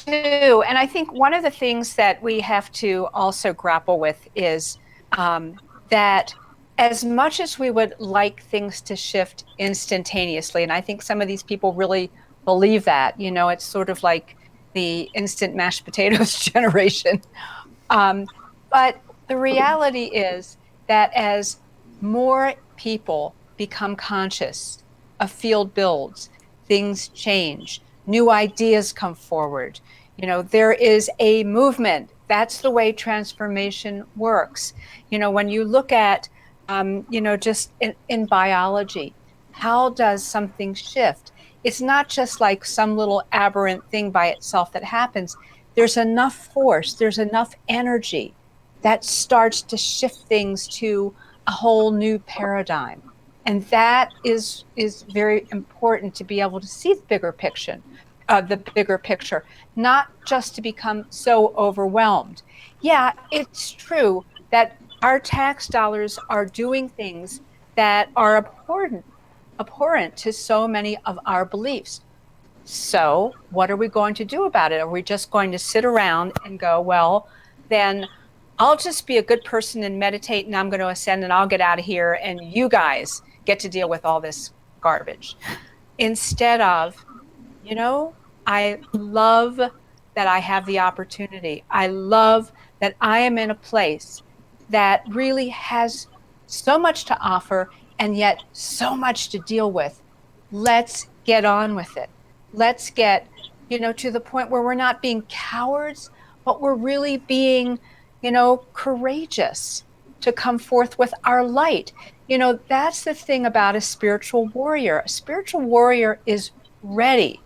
do. And I think one of the things that we have to also grapple with is that as much as we would like things to shift instantaneously, and I think some of these people really believe that, it's sort of like the instant mashed potatoes generation. But the reality is that as more people become conscious, a field builds, things change, new ideas come forward. There is a movement. That's the way transformation works. When you look at, just in biology, how does something shift? It's not just like some little aberrant thing by itself that happens. There's enough force, there's enough energy that starts to shift things to a whole new paradigm. And that is very important, to be able to see the bigger picture, not just to become so overwhelmed. Yeah, it's true that our tax dollars are doing things that are abhorrent to so many of our beliefs. So what are we going to do about it? Are we just going to sit around and go, well, then I'll just be a good person and meditate, and I'm going to ascend, and I'll get out of here, and you guys get to deal with all this garbage? Instead of, I love that I have the opportunity. I love that I am in a place that really has so much to offer and yet so much to deal with. Let's get on with it. Let's get, to the point where we're not being cowards, but we're really being, courageous to come forth with our light. That's the thing about a spiritual warrior. A spiritual warrior is ready.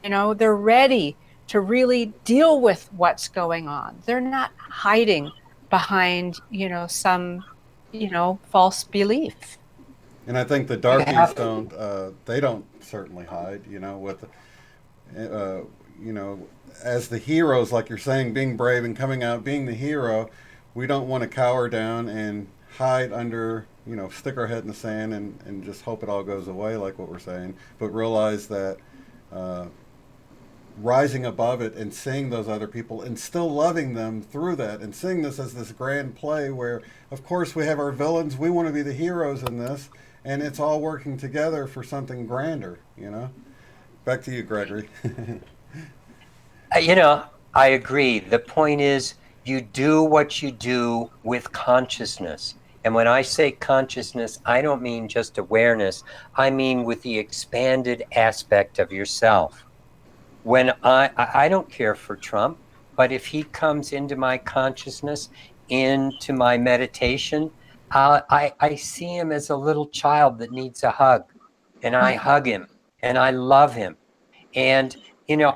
They're ready to really deal with what's going on. They're not hiding behind, some, false belief. And I think the darkies don't. They don't certainly hide. With, you know, as the heroes, like you're saying, being brave and coming out, being the hero. We don't want to cower down and hide under, stick our head in the sand and just hope it all goes away, like what we're saying. But realize that rising above it and seeing those other people and still loving them through that and seeing this as this grand play where, of course, we have our villains. We want to be the heroes in this. And it's all working together for something grander, Back to you, Gregory. I agree. The point is, you do what you do with consciousness. And when I say consciousness, I don't mean just awareness. I mean with the expanded aspect of yourself. When I don't care for Trump, but if he comes into my consciousness, into my meditation, I see him as a little child that needs a hug, and I hug him and I love him. And,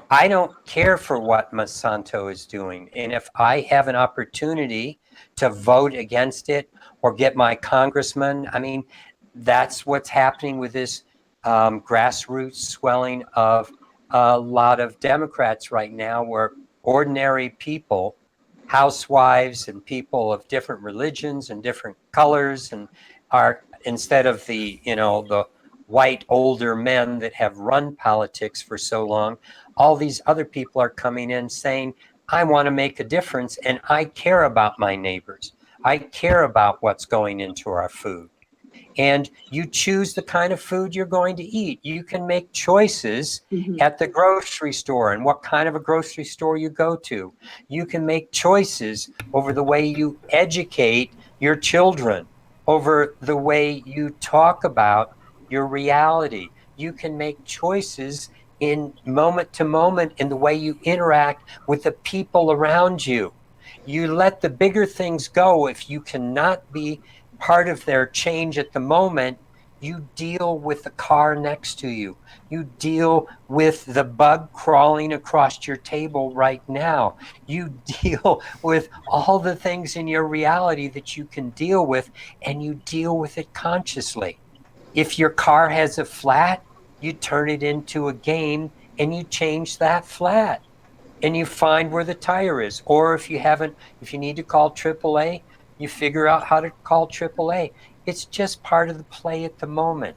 I don't care for what Monsanto is doing. And if I have an opportunity to vote against it or get my congressman, that's what's happening with this grassroots swelling of a lot of Democrats right now, where ordinary people, housewives and people of different religions and different colors, and are, instead of the white older men that have run politics for so long, all these other people are coming in saying, I want to make a difference and I care about my neighbors. I care about what's going into our food. And you choose the kind of food you're going to eat. You can make choices at the grocery store and what kind of a grocery store you go to. You can make choices over the way you educate your children, over the way you talk about your reality. You can make choices in moment to moment in the way you interact with the people around you. You let the bigger things go. If you cannot be part of their change at the moment, you deal with the car next to you. You deal with the bug crawling across your table right now. You deal with all the things in your reality that you can deal with, and you deal with it consciously. If your car has a flat, you turn it into a game and you change that flat and you find where the tire is. Or if you need to call AAA, you figure out how to call AAA. It's just part of the play at the moment.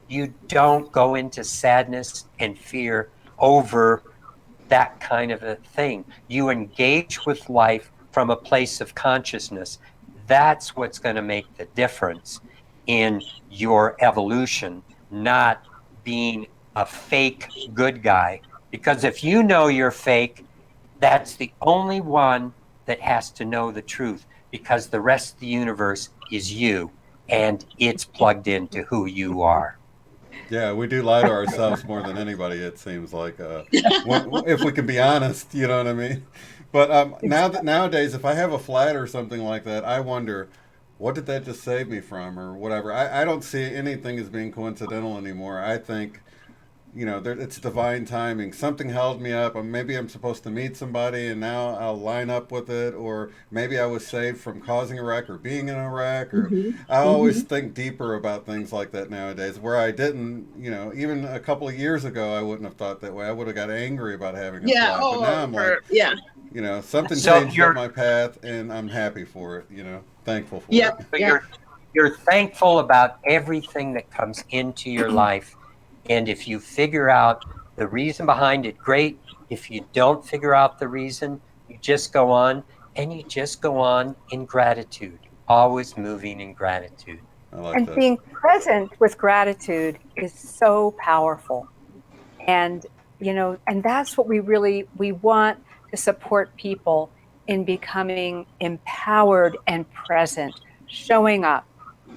You don't go into sadness and fear over that kind of a thing. You engage with life from a place of consciousness. That's what's going to make the difference in your evolution, not being a fake good guy. Because if you know you're fake, that's the only one that has to know the truth, because the rest of the universe is you and it's plugged into who you are. Yeah, we do lie to ourselves more than anybody, it seems like, if we can be honest, you know what I mean? But nowadays, if I have a flat or something like that, I wonder, what did that just save me from or whatever? I don't see anything as being coincidental anymore. I think, it's divine timing. Something held me up. Maybe I'm supposed to meet somebody and now I'll line up with it. Or maybe I was saved from causing a wreck or being in a wreck. Or I always think deeper about things like that nowadays, where I didn't, even a couple of years ago, I wouldn't have thought that way. I would have got angry about having a flat. But now I'm like, something changed up my path and I'm happy for it, thankful for it. But you're thankful about everything that comes into your life. And if you figure out the reason behind it, great. If you don't figure out the reason, you just go on, and you just go on in gratitude, always moving in gratitude. And being present with gratitude is so powerful. And, and that's what we want to support people in becoming empowered and present, showing up.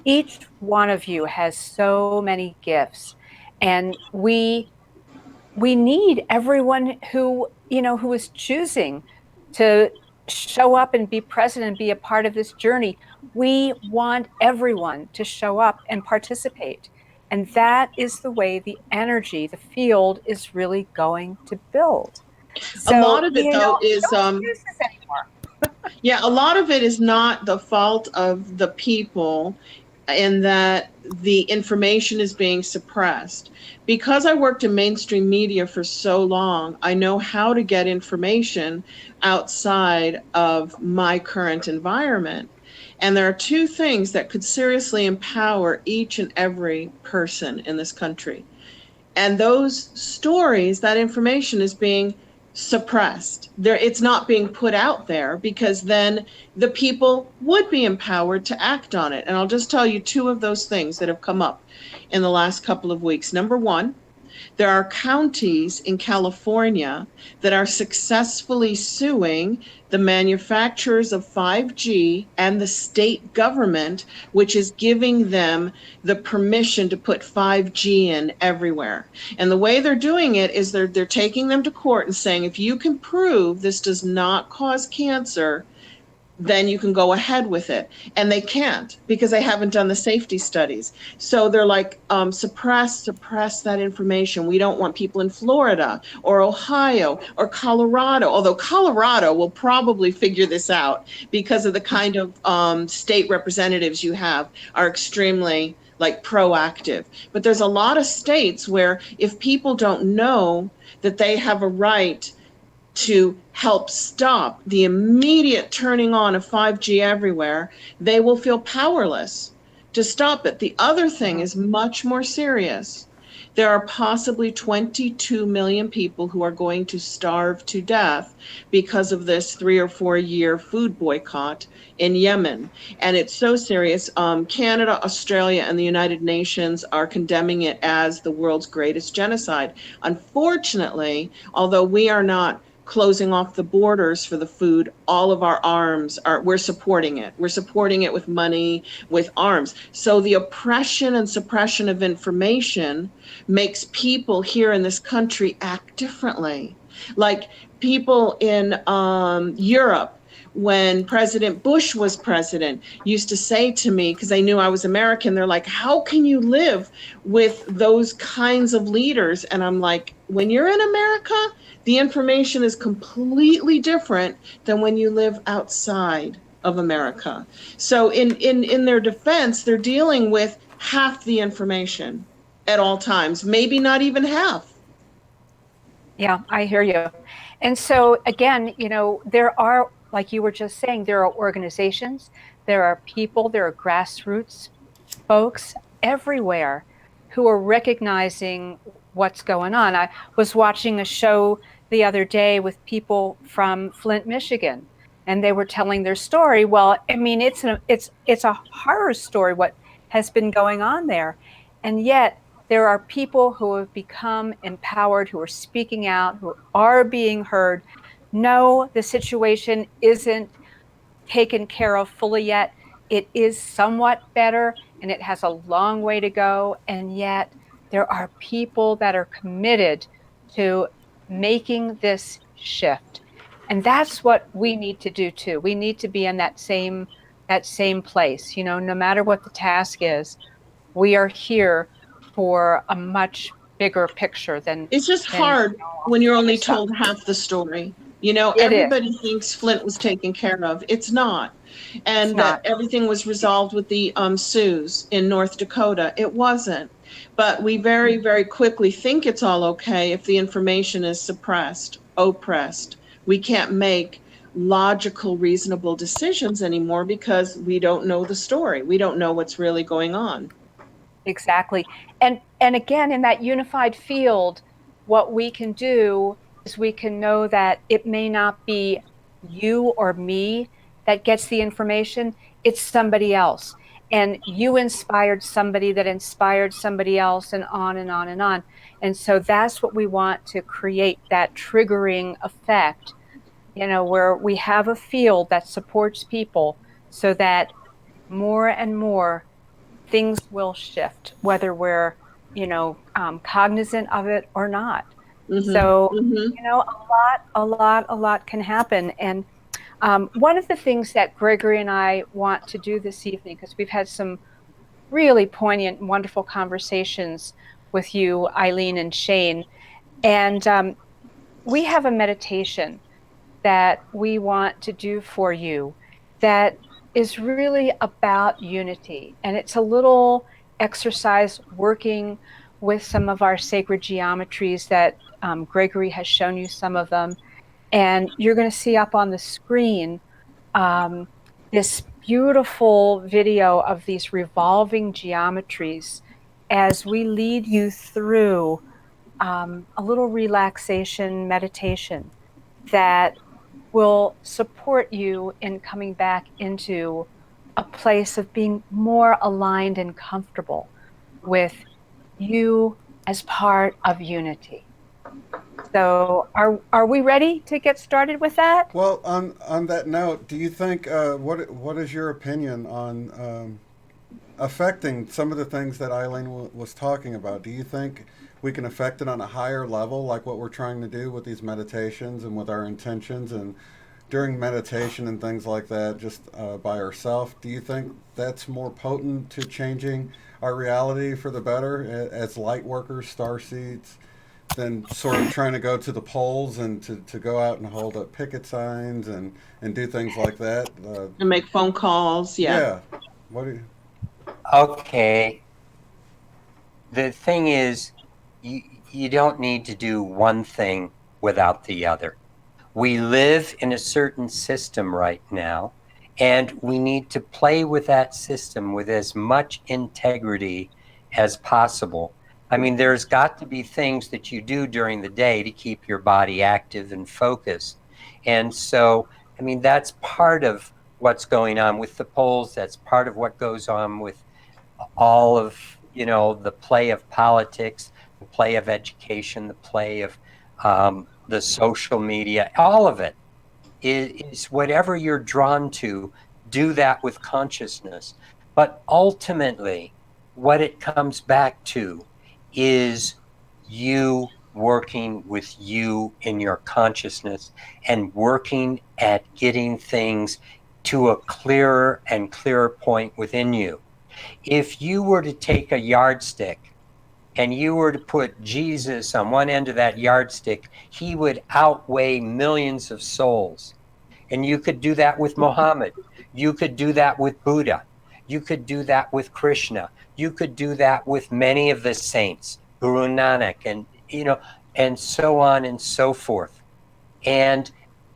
Each one of you has so many gifts. And we need everyone who is choosing to show up and be present and be a part of this journey. We want everyone to show up and participate. And that is the way the energy, the field is really going to build. A So, lot of it, though, is no excuses anymore. yeah, a lot of it is not the fault of the people in that the information is being suppressed. Because I worked in mainstream media for so long, I know how to get information outside of my current environment. And there are two things that could seriously empower each and every person in this country. And those stories, that information is being suppressed. It's not being put out there, because then the people would be empowered to act on it. And I'll just tell you two of those things that have come up in the last couple of weeks. Number one, there are counties in California that are successfully suing the manufacturers of 5G and the state government, which is giving them the permission to put 5G in everywhere. And the way they're doing it is they're taking them to court and saying, if you can prove this does not cause cancer, then you can go ahead with it. And they can't, because they haven't done the safety studies. So they're like, suppress that information. We don't want people in Florida or Ohio or Colorado, although Colorado will probably figure this out because of the kind of state representatives you have are extremely like proactive. But there's a lot of states where if people don't know that they have a right to help stop the immediate turning on of 5G everywhere, they will feel powerless to stop it. The other thing is much more serious. There are possibly 22 million people who are going to starve to death because of this 3 or 4 year food boycott in Yemen. And it's so serious. Canada, Australia, and the United Nations are condemning it as the world's greatest genocide. Unfortunately, although we are not closing off the borders for the food, all of our arms we're supporting it. We're supporting it with money, with arms. So the oppression and suppression of information makes people here in this country act differently. Like people in Europe, when President Bush was president, used to say to me, because they knew I was American, they're like, how can you live with those kinds of leaders? And I'm like, when you're in America, the information is completely different than when you live outside of America. So in their defense, they're dealing with half the information at all times, maybe not even half. Yeah, I hear you. And so again, there are, like you were just saying, there are organizations, there are people, there are grassroots folks everywhere who are recognizing what's going on. I was watching a show the other day with people from Flint, Michigan, and they were telling their story. Well, I mean, it's a horror story what has been going on there, and yet there are people who have become empowered, who are speaking out, who are being heard. No, the situation isn't taken care of fully yet. It is somewhat better, and it has a long way to go. And yet there are people that are committed to making this shift. And that's what we need to do too. We need to be in that same place. No matter what the task is, we are here for a much bigger picture than. It's just hard when you're only told half the story. Everybody thinks Flint was taken care of. It's not. And that everything was resolved with the Sioux in North Dakota. It wasn't. But we very, very quickly think it's all okay if the information is suppressed, oppressed. We can't make logical, reasonable decisions anymore because we don't know the story. We don't know what's really going on. Exactly. And again, in that unified field, what we can do is we can know that it may not be you or me that gets the information, it's somebody else. And you inspired somebody that inspired somebody else, and on and on and on. And so that's what we want to create, that triggering effect, where we have a field that supports people so that more and more things will shift, whether we're, cognizant of it or not. Mm-hmm. So, a lot can happen. And One of the things that Gregory and I want to do this evening, because we've had some really poignant and wonderful conversations with you, Eileen and Shane, and we have a meditation that we want to do for you that is really about unity. And it's a little exercise working with some of our sacred geometries that Gregory has shown you some of them. And you're going to see up on the screen this beautiful video of these revolving geometries as we lead you through a little relaxation meditation that will support you in coming back into a place of being more aligned and comfortable with you as part of unity. So are we ready to get started with that? Well, on that note, do you think what is your opinion on affecting some of the things that Eileen was talking about? Do you think we can affect it on a higher level, like what we're trying to do with these meditations and with our intentions and during meditation and things like that, just by ourselves? Do you think that's more potent to changing our reality for the better as light workers, starseeds, than sort of trying to go to the polls and to go out and hold up picket signs and do things like that? And make phone calls, yeah. Yeah. What do you... Okay. The thing is, you don't need to do one thing without the other. We live in a certain system right now, and we need to play with that system with as much integrity as possible. I mean, there's got to be things that you do during the day to keep your body active and focused. And so, I mean, that's part of what's going on with the polls. That's part of what goes on with all of, you know, the play of politics, the play of education, the play of the social media. All of it is whatever you're drawn to, do that with consciousness. But ultimately, what it comes back to is you working with you in your consciousness and working at getting things to a clearer and clearer point within you. If you were to take a yardstick and you were to put Jesus on one end of that yardstick, he would outweigh millions of souls. And you could do that with Muhammad. You could do that with Buddha. You could do that with Krishna. You could do that with many of the saints, Guru Nanak, and, you know, and so on and so forth. And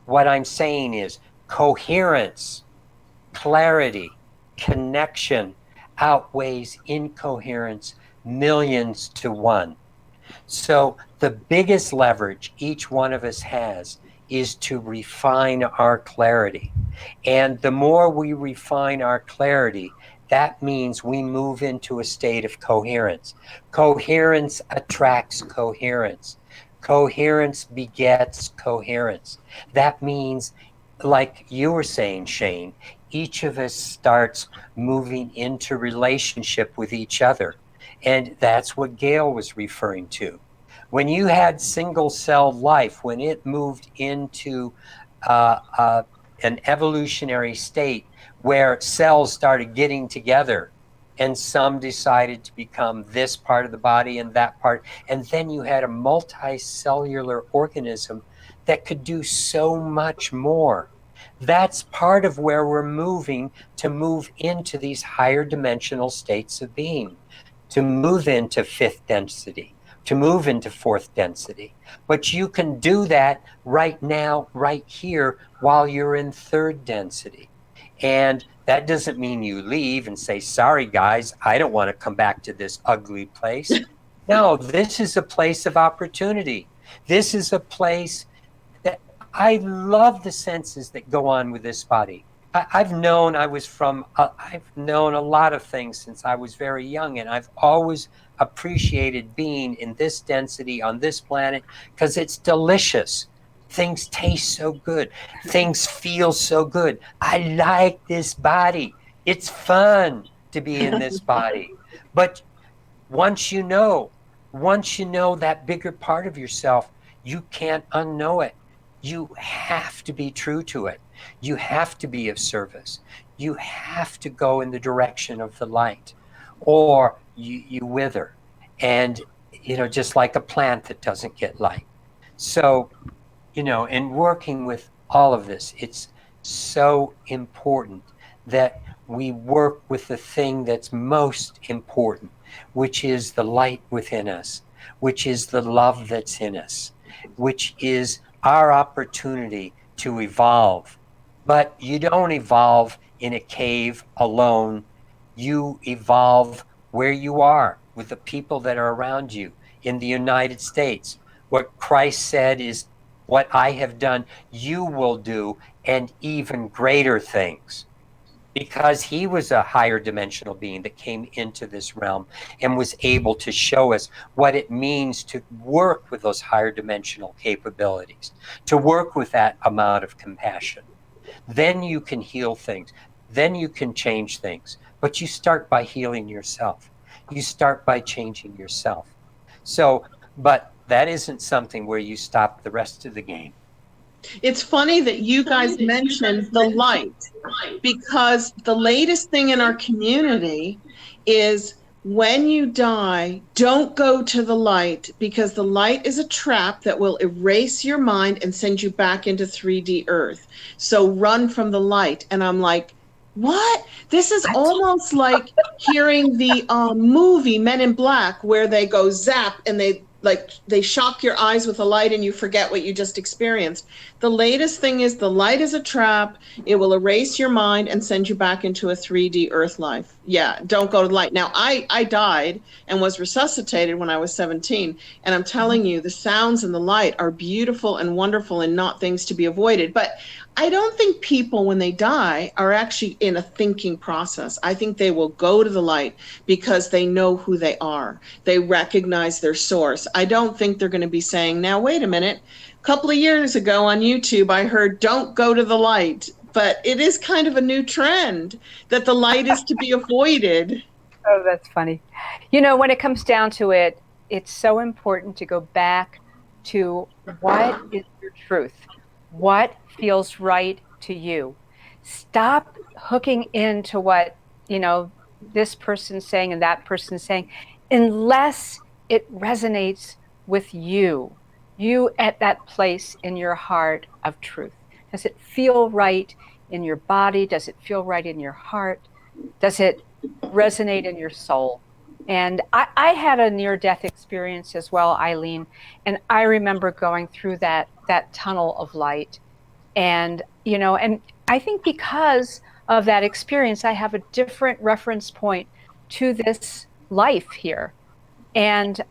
what I'm saying is coherence, clarity, connection outweighs incoherence millions to one. So the biggest leverage each one of us has is to refine our clarity. And the more we refine our clarity, that means we move into a state of coherence. Coherence attracts coherence. Coherence begets coherence. That means, like you were saying, Shane, each of us starts moving into relationship with each other. And that's what Gail was referring to. When you had single-celled life, when it moved into an evolutionary state where cells started getting together and some decided to become this part of the body and that part, and then you had a multicellular organism that could do so much more. That's part of where we're moving to move into these higher dimensional states of being, to move into fifth density, to move into fourth density. But you can do that right now, right here, while you're in third density. And that doesn't mean you leave and say, sorry, guys, I don't want to come back to this ugly place. No, this is a place of opportunity. This is a place that I love the senses that go on with this body. I've known a lot of things since I was very young, and I've always appreciated being in this density on this planet because it's delicious. Things taste so good. Things feel so good. I like this body. It's fun to be in this body. But once you know that bigger part of yourself, you can't unknow it. You have to be true to it. You have to be of service. You have to go in the direction of the light, or you wither. And, just like a plant that doesn't get light. So, in working with all of this, it's so important that we work with the thing that's most important, which is the light within us, which is the love that's in us, which is our opportunity to evolve. But you don't evolve in a cave alone. You evolve where you are with the people that are around you in the United States. What Christ said is, what I have done, you will do, and even greater things. Because he was a higher dimensional being that came into this realm and was able to show us what it means to work with those higher dimensional capabilities, to work with that amount of compassion. Then you can heal things. Then you can change things. But you start by healing yourself. You start by changing yourself. So, but that isn't something where you stop the rest of the game. It's funny that you guys mentioned the light, because the latest thing in our community is, when you die, don't go to the light, because the light is a trap that will erase your mind and send you back into 3D Earth. So run from the light. And I'm like, what? This is almost like hearing the movie Men in Black, where they go zap and they shock your eyes with a light and you forget what you just experienced. The latest thing is, the light is a trap. It will erase your mind and send you back into a 3D Earth life. Yeah, don't go to the light. Now, I died and was resuscitated when I was 17. And I'm telling you, the sounds and the light are beautiful and wonderful and not things to be avoided. But I don't think people, when they die, are actually in a thinking process. I think they will go to the light because they know who they are. They recognize their source. I don't think they're going to be saying, now, wait a minute. A couple of years ago on YouTube, I heard, don't go to the light. But it is kind of a new trend that the light is to be avoided. Oh, that's funny. When it comes down to it, it's so important to go back to what is your truth? What feels right to you? Stop hooking into what, this person's saying and that person's saying, unless it resonates with you at that place in your heart of truth. Does it feel right in your body? Does it feel right in your heart? Does it resonate in your soul? And I had a near-death experience as well, Eileen, and I remember going through that tunnel of light. And, and I think because of that experience, I have a different reference point to this life here. And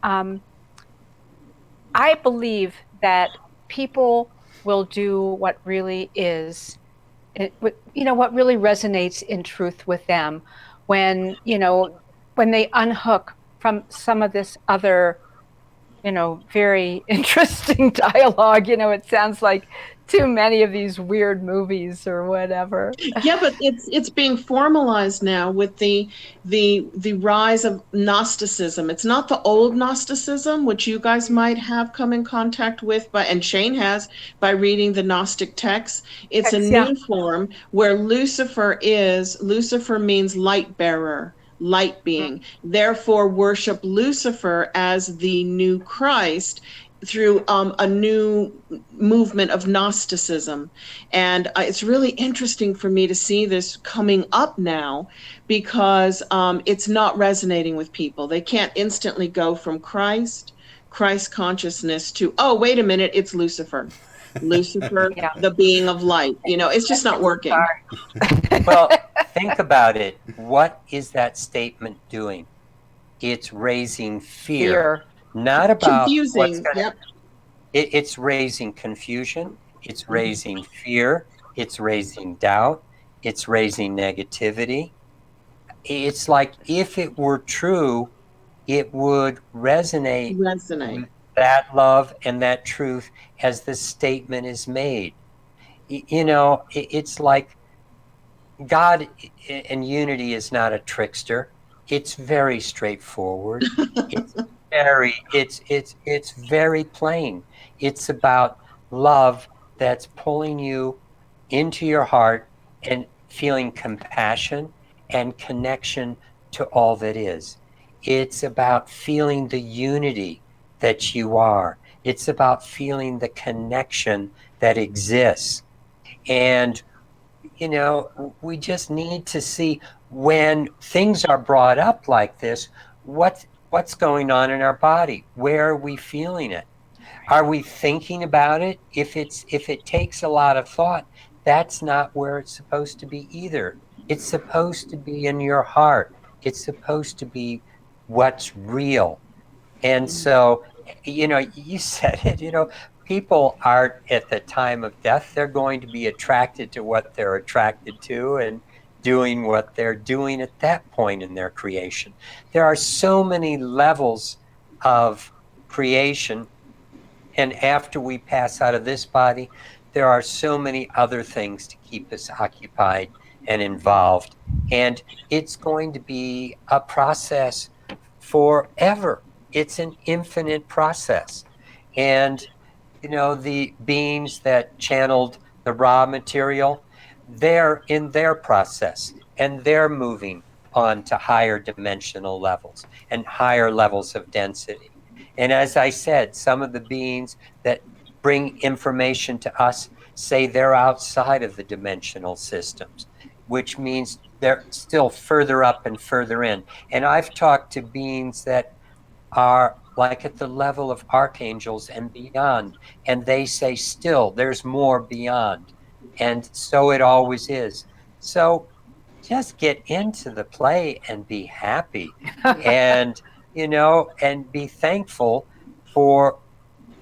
I believe that people will do what really is, what really resonates in truth with them when they unhook from some of this other, very interesting dialogue. It sounds like too many of these weird movies or whatever. Yeah, but it's being formalized now with the rise of Gnosticism. It's not the old Gnosticism, which you guys might have come in contact with, and Shane has, by reading the Gnostic texts. It's a new form where Lucifer means light bearer, light being. Therefore, worship Lucifer as the new Christ through a new movement of Gnosticism. And it's really interesting for me to see this coming up now, because it's not resonating with people. They can't instantly go from Christ consciousness to, oh, wait a minute, it's Lucifer. Lucifer, the being of light. It's just not working. Well, think about it. What is that statement doing? It's raising fear. Not about confusing. It's raising confusion. It's raising fear. It's raising doubt. It's raising negativity. It's like, if it were true, it would resonate with that love and that truth as the statement is made. It's like God in unity is not a trickster. It's very straightforward. It's very plain. It's about love that's pulling you into your heart and feeling compassion and connection to all that is. It's about feeling the unity that you are. It's about feeling the connection that exists. And, you know, we just need to see when things are brought up like this, what's going on in our body? Where are we feeling it? Are we thinking about it? If it takes a lot of thought, that's not where it's supposed to be either. It's supposed to be in your heart. It's supposed to be what's real. And so, you know, you said it, you know, people aren't at the time of death. They're going to be attracted to what they're attracted to and doing what they're doing at that point in their creation. There are so many levels of creation. And after we pass out of this body, there are so many other things to keep us occupied and involved. And it's going to be a process forever. It's an infinite process. And, you know, the beings that channeled the raw material, they're in their process and they're moving on to higher dimensional levels and higher levels of density. And as I said, some of the beings that bring information to us say they're outside of the dimensional systems, which means they're still further up and further in. And I've talked to beings that are like at the level of archangels and beyond, and they say still there's more beyond. And so it always is. So just get into the play and be happy and, you know, and be thankful for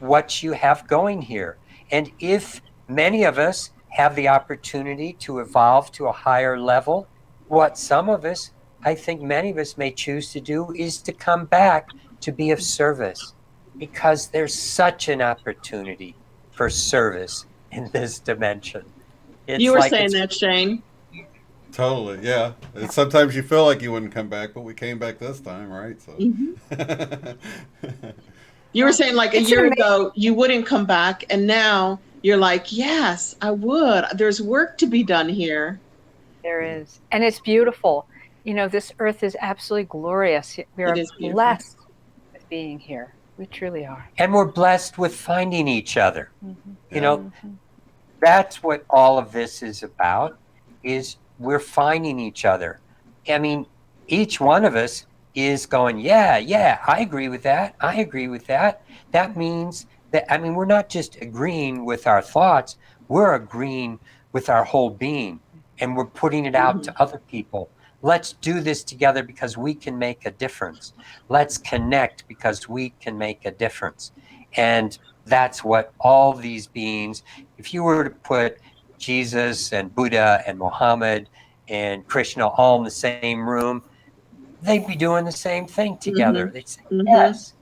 what you have going here. And if many of us have the opportunity to evolve to a higher level, what some of us, I think many of us may choose to do is to come back to be of service, because there's such an opportunity for service in this dimension. It's You were like saying that, Shane. Totally, yeah. Sometimes you feel like you wouldn't come back, but we came back this time, right? So. You were saying like a It's year amazing. ago you wouldn't come back, and now you're like, yes, I would. There's work to be done here. There is. And it's beautiful. You know, this earth is absolutely glorious. We It are is beautiful. blessed with being here. We truly are. And we're blessed with finding each other. Mm-hmm. You know, that's what all of this is about, is we're finding each other. I mean, each one of us is going, yeah, I agree with that. I agree with that. That means that, I mean, we're not just agreeing with our thoughts, we're agreeing with our whole being, and we're putting it out to other people. Let's do this together because we can make a difference. Let's connect because we can make a difference. And that's what all these beings, if you were to put Jesus and Buddha and Muhammad and Krishna all in the same room, they'd be doing the same thing together. They'd say, yes,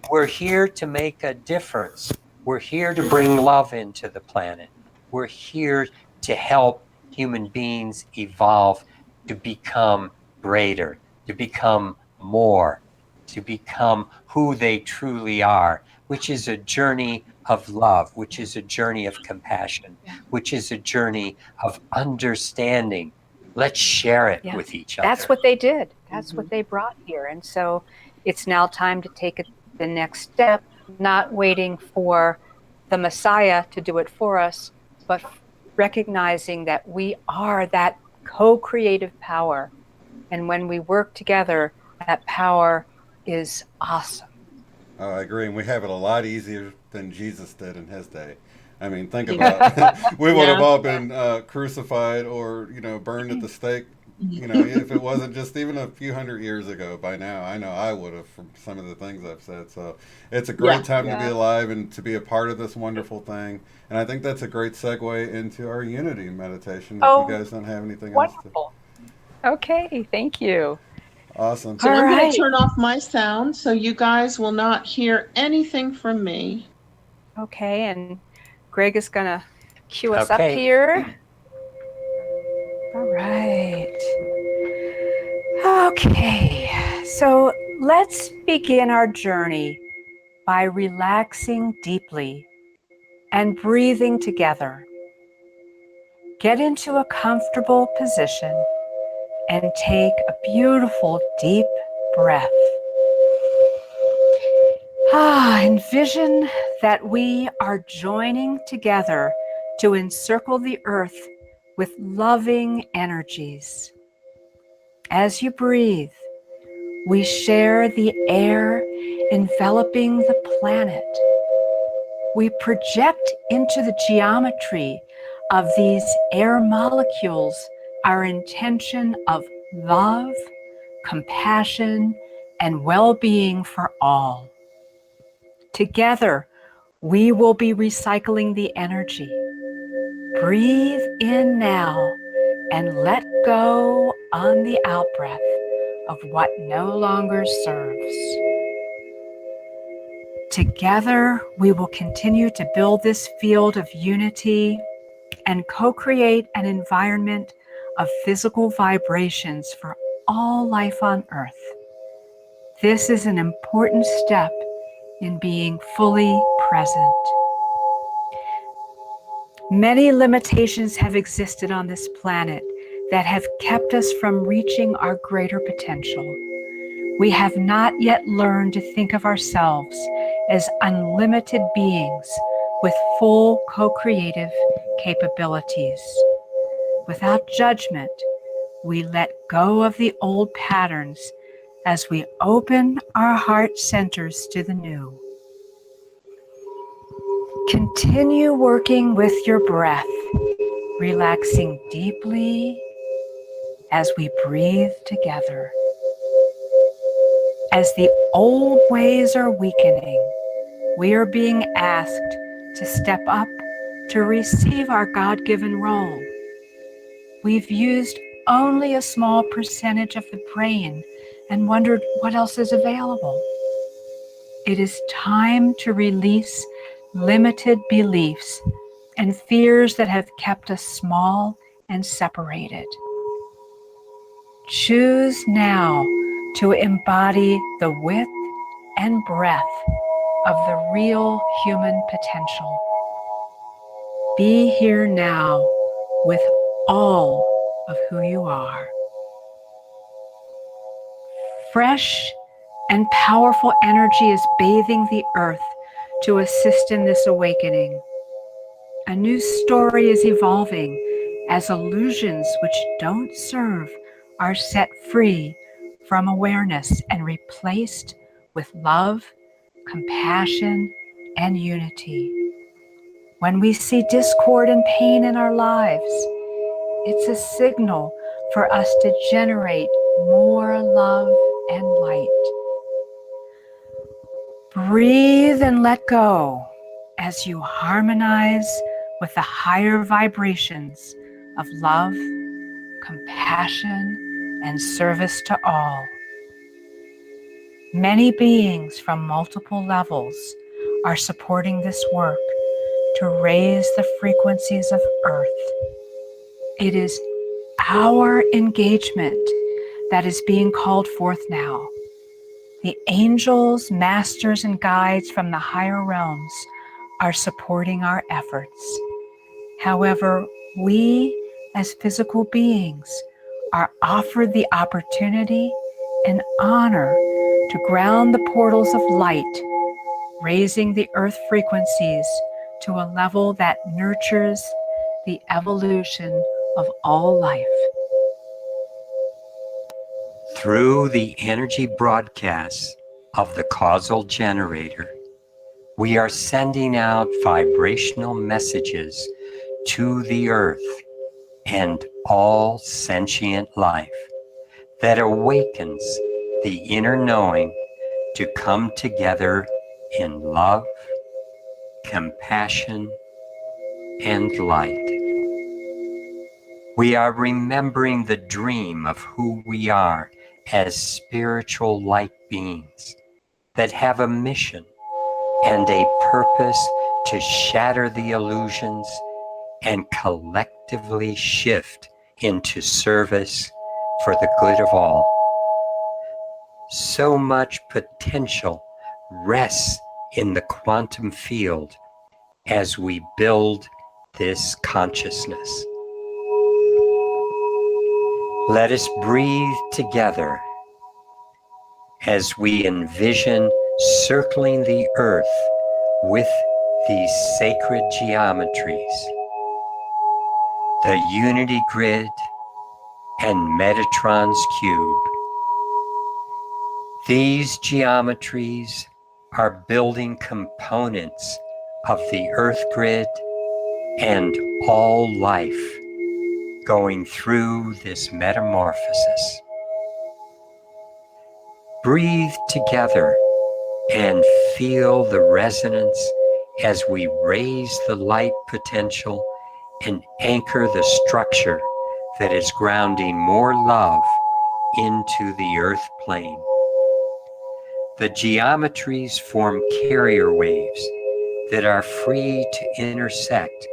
we're here to make a difference. We're here to bring love into the planet. We're here to help human beings evolve to become greater, to become more, to become who they truly are, which is a journey of love, which is a journey of compassion, which is a journey of understanding. Let's share it with each other. That's what they did. That's what they brought here. And so it's now time to take it the next step, not waiting for the Messiah to do it for us, but recognizing that we are that co-creative power. And when we work together, that power is awesome. Oh, I agree. And we have it a lot easier than Jesus did in his day. I mean, think about it. We would have all been crucified or, you know, burned at the stake. You know, if it wasn't just even a few hundred years ago by now, I know I would have from some of the things I've said. So it's a great time to be alive and to be a part of this wonderful thing. And I think that's a great segue into our unity meditation. If you guys don't have anything else to. Okay, thank you. Awesome. So I'm going to turn off my sound so you guys will not hear anything from me. Okay, and Greg is going to cue us up here. All right. Okay, so let's begin our journey by relaxing deeply and breathing together. get into a comfortable position and take a beautiful deep breath. Envision that we are joining together to encircle the earth with loving energies. As you breathe, we share the air enveloping the planet. We project into the geometry of these air molecules our intention of love, compassion, and well-being for all. Together, we will be recycling the energy. Breathe in now and let go on the out-breath of what no longer serves. Together, we will continue to build this field of unity and co-create an environment of physical vibrations for all life on Earth. This is an important step in being fully present. Many limitations have existed on this planet that have kept us from reaching our greater potential. We have not yet learned to think of ourselves as unlimited beings with full co-creative capabilities. Without judgment, we let go of the old patterns as we open our heart centers to the new. Continue working with your breath, relaxing deeply as we breathe together. As the old ways are weakening, we are being asked to step up to receive our God-given role. We've used only a small percentage of the brain and wondered what else is available. It is time to release limited beliefs and fears that have kept us small and separated. Choose now to embody the width and breadth of the real human potential. Be here now with all of who you are. Fresh and powerful energy is bathing the earth to assist in this awakening. A new story is evolving as illusions which don't serve are set free from awareness and replaced with love, compassion, and unity. When we see discord and pain in our lives, it's a signal for us to generate more love and light. Breathe and let go as you harmonize with the higher vibrations of love, compassion, and service to all. Many beings from multiple levels are supporting this work to raise the frequencies of Earth. It is our engagement that is being called forth now. The angels, masters, and guides from the higher realms are supporting our efforts. However, we as physical beings are offered the opportunity and honor to ground the portals of light, raising the earth frequencies to a level that nurtures the evolution of all life. Through the energy broadcasts of the causal generator, we are sending out vibrational messages to the earth and all sentient life that awakens the inner knowing to come together in love, compassion, and light. We are remembering the dream of who we are as spiritual light beings that have a mission and a purpose to shatter the illusions and collectively shift into service for the good of all. So much potential rests in the quantum field as we build this consciousness. Let us breathe together as we envision circling the earth with these sacred geometries, the unity grid and Metatron's cube. These geometries are building components of the earth grid and all life going through this metamorphosis. Breathe together and feel the resonance as we raise the light potential and anchor the structure that is grounding more love into the earth plane. The geometries form carrier waves that are free to intersect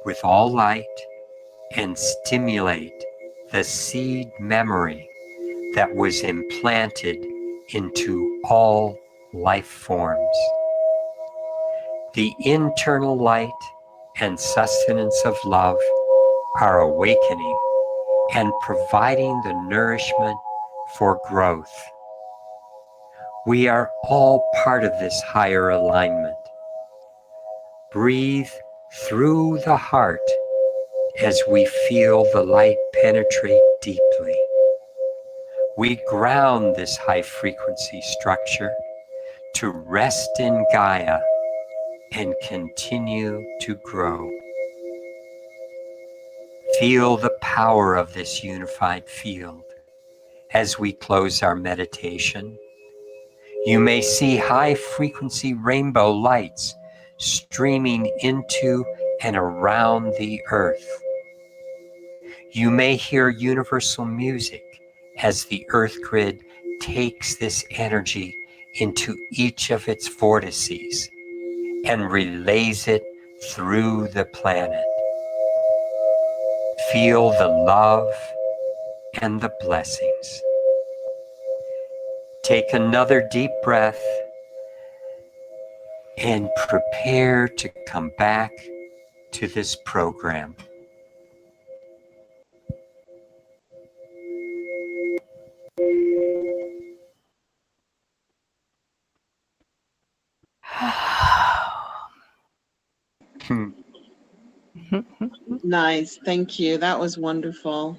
with all light and stimulate the seed memory that was implanted into all life forms. The internal light and sustenance of love are awakening and providing the nourishment for growth. We are all part of this higher alignment. Breathe through the heart as we feel the light penetrate deeply. We ground this high frequency structure to rest in Gaia and continue to grow. Feel the power of this unified field as we close our meditation. You may see high frequency rainbow lights streaming into and around the earth. You may hear universal music as the earth grid takes this energy into each of its vortices and relays it through the planet. Feel the love and the blessings. Take another deep breath and prepare to come back to this program. Nice. Thank you. That was wonderful.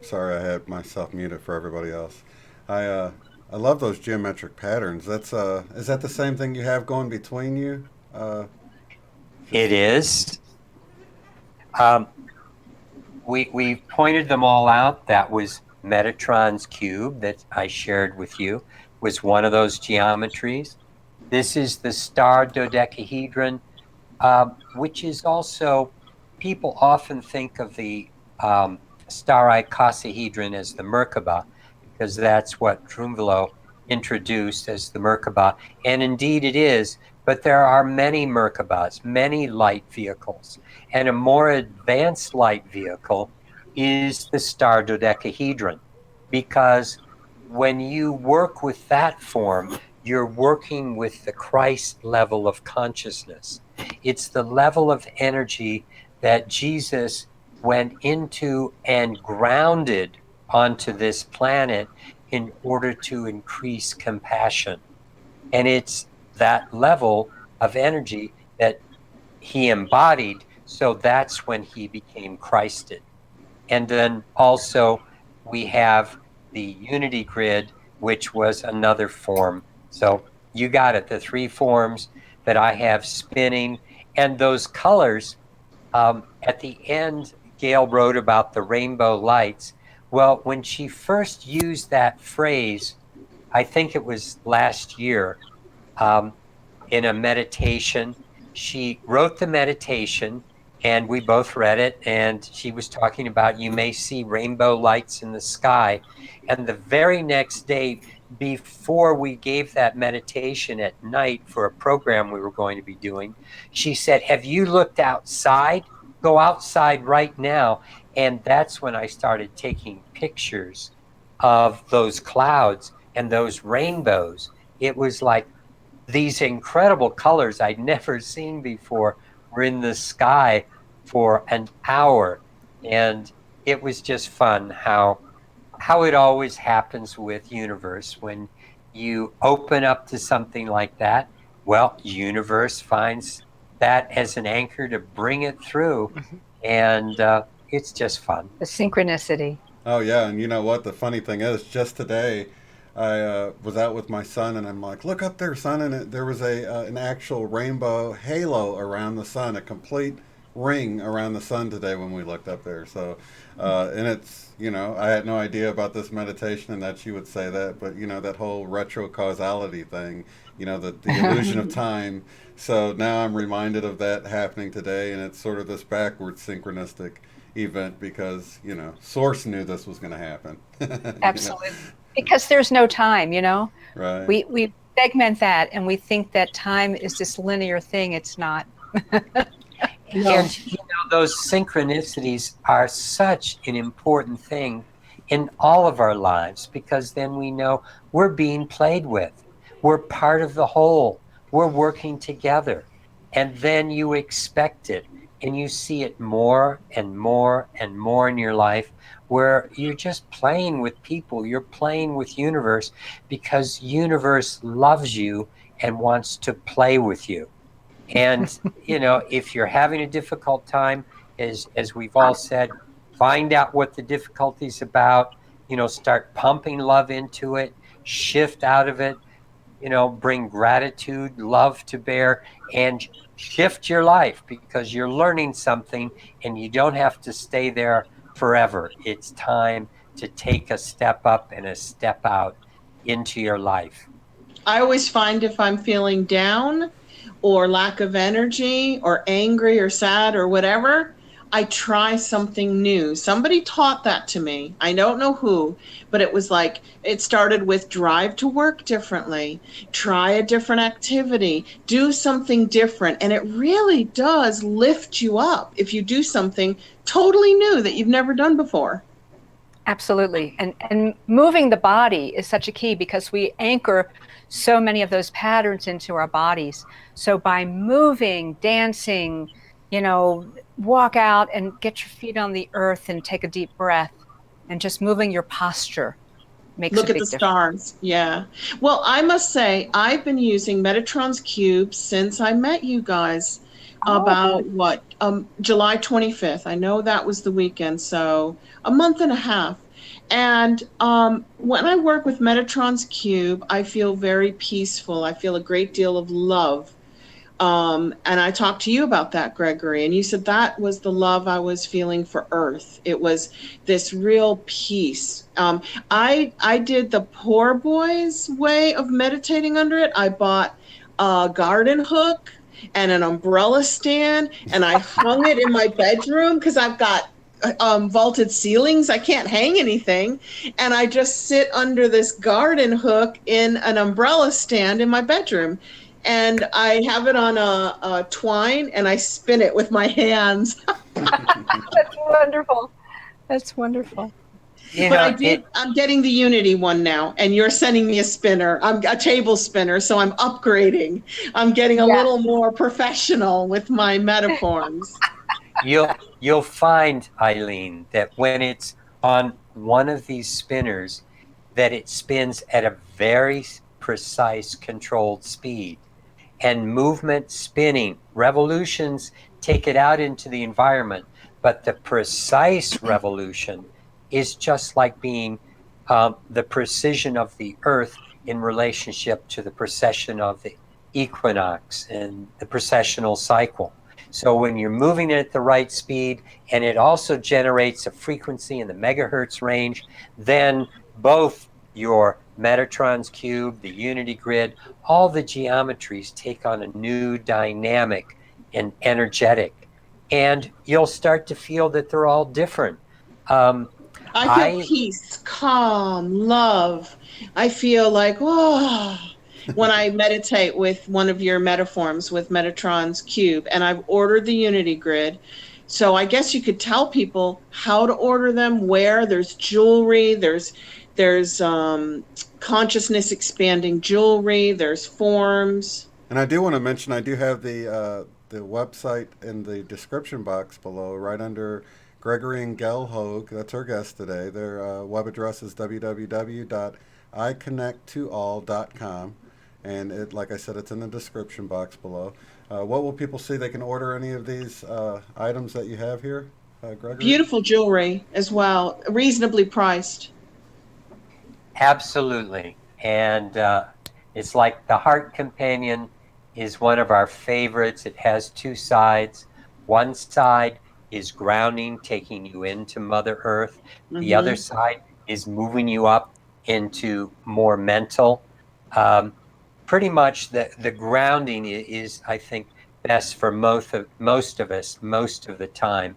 Sorry, I had myself muted for everybody else. I love those geometric patterns. That's is that the same thing you have going between you? It is. We pointed them all out. That was Metatron's cube that I shared with you, was one of those geometries. This is the star dodecahedron, which is also, people often think of the star icosahedron as the Merkaba, because that's what Trumvalo introduced as the Merkaba, and indeed it is, but there are many Merkabas, many light vehicles, and a more advanced light vehicle is the star dodecahedron, because when you work with that form, you're working with the Christ level of consciousness. It's the level of energy that Jesus went into and grounded onto this planet in order to increase compassion. And it's that level of energy that he embodied, so that's when he became Christed. And then also we have the unity grid, which was another form. So you got it, the three forms that I have spinning, and those colors. At the end, Gail wrote about the rainbow lights. Well, when she first used that phrase, I think it was last year, in a meditation, she wrote the meditation and we both read it, and she was talking about you may see rainbow lights in the sky. And the very next day, before we gave that meditation at night for a program we were going to be doing, she said, have you looked outside? Go outside right now. And that's when I started taking pictures of those clouds and those rainbows. It was like these incredible colors I'd never seen before were in the sky for an hour. And it was just fun how it always happens with universe. When you open up to something like that, well, universe finds that as an anchor to bring it through. And it's just fun. The synchronicity. Oh yeah, and you know what? The funny thing is, just today, I was out with my son, and I'm like, "Look up there, son!" And there was an actual rainbow halo around the sun, a complete ring around the sun today when we looked up there. So, and it's, you know, I had no idea about this meditation and that she would say that, but you know, that whole retro causality thing, you know, the illusion of time. So now I'm reminded of that happening today, and it's sort of this backwards synchronistic event because, you know, Source knew this was going to happen. Absolutely. You know? Because there's no time, you know. Right. We segment that, and we think that time is this linear thing. It's not. And you know, those synchronicities are such an important thing in all of our lives, because then we know we're being played with. We're part of the whole. We're working together. And then you expect it, and you see it more and more and more in your life, where you're just playing with people. You're playing with universe, because universe loves you and wants to play with you. And, you know, if you're having a difficult time, as we've all said, find out what the difficulty is about, you know, start pumping love into it, shift out of it, you know, bring gratitude, love to bear, and shift your life, because you're learning something and you don't have to stay there forever. It's time to take a step up and a step out into your life. I always find if I'm feeling down or lack of energy or angry or sad or whatever, I try something new. Somebody taught that to me. I don't know who, but it was like, it started with drive to work differently, try a different activity, do something different. And it really does lift you up if you do something totally new that you've never done before. Absolutely. And moving the body is such a key, because we anchor so many of those patterns into our bodies. So by moving, dancing, you know, walk out and get your feet on the earth and take a deep breath, and just moving your posture makes Look a at big the difference. stars. Yeah. Well, I must say, I've been using Metatron's Cube since I met you guys about July 25th. I know that was the weekend, so a month and a half. And when I work with Metatron's Cube, I feel very peaceful. I feel a great deal of love. And I talked to you about that, Gregory, and you said that was the love I was feeling for Earth. It was this real peace. I did the poor boy's way of meditating under it. I bought a garden hook and an umbrella stand, and I hung it in my bedroom because I've got vaulted ceilings. I can't hang anything. And I just sit under this garden hook in an umbrella stand in my bedroom. And I have it on a twine, and I spin it with my hands. That's wonderful. That's wonderful. But I'm getting the Unity one now, and you're sending me a spinner. I'm a table spinner, so I'm upgrading. I'm getting a little more professional with my metaforms. You'll find, Eileen, that when it's on one of these spinners, that it spins at a very precise, controlled speed. And movement, spinning, revolutions take it out into the environment. But the precise revolution is just like being the precision of the earth in relationship to the precession of the equinox and the precessional cycle. So when you're moving it at the right speed, and it also generates a frequency in the megahertz range, then both your Metatron's cube, the unity grid, all the geometries take on a new dynamic and energetic. And you'll start to feel that they're all different. I feel peace, calm, love. I feel like, oh, when I meditate with one of your metaforms with Metatron's cube, and I've ordered the unity grid. So I guess you could tell people how to order them, where. There's jewelry, there's consciousness expanding jewelry, there's forms. And I do want to mention, I do have the website in the description box below, right under Gregory and Gail Hoag. That's our guest today. Their web address is www.iconnecttoall.com. And it, like I said, it's in the description box below. What will people see? They can order any of these items that you have here, Gregory? Beautiful jewelry as well, reasonably priced. Absolutely. And it's like the Heart Companion is one of our favorites. It has two sides. One side is grounding, taking you into Mother Earth. The other side is moving you up into more mental. Pretty much the grounding is, I think, best for most of us most of the time.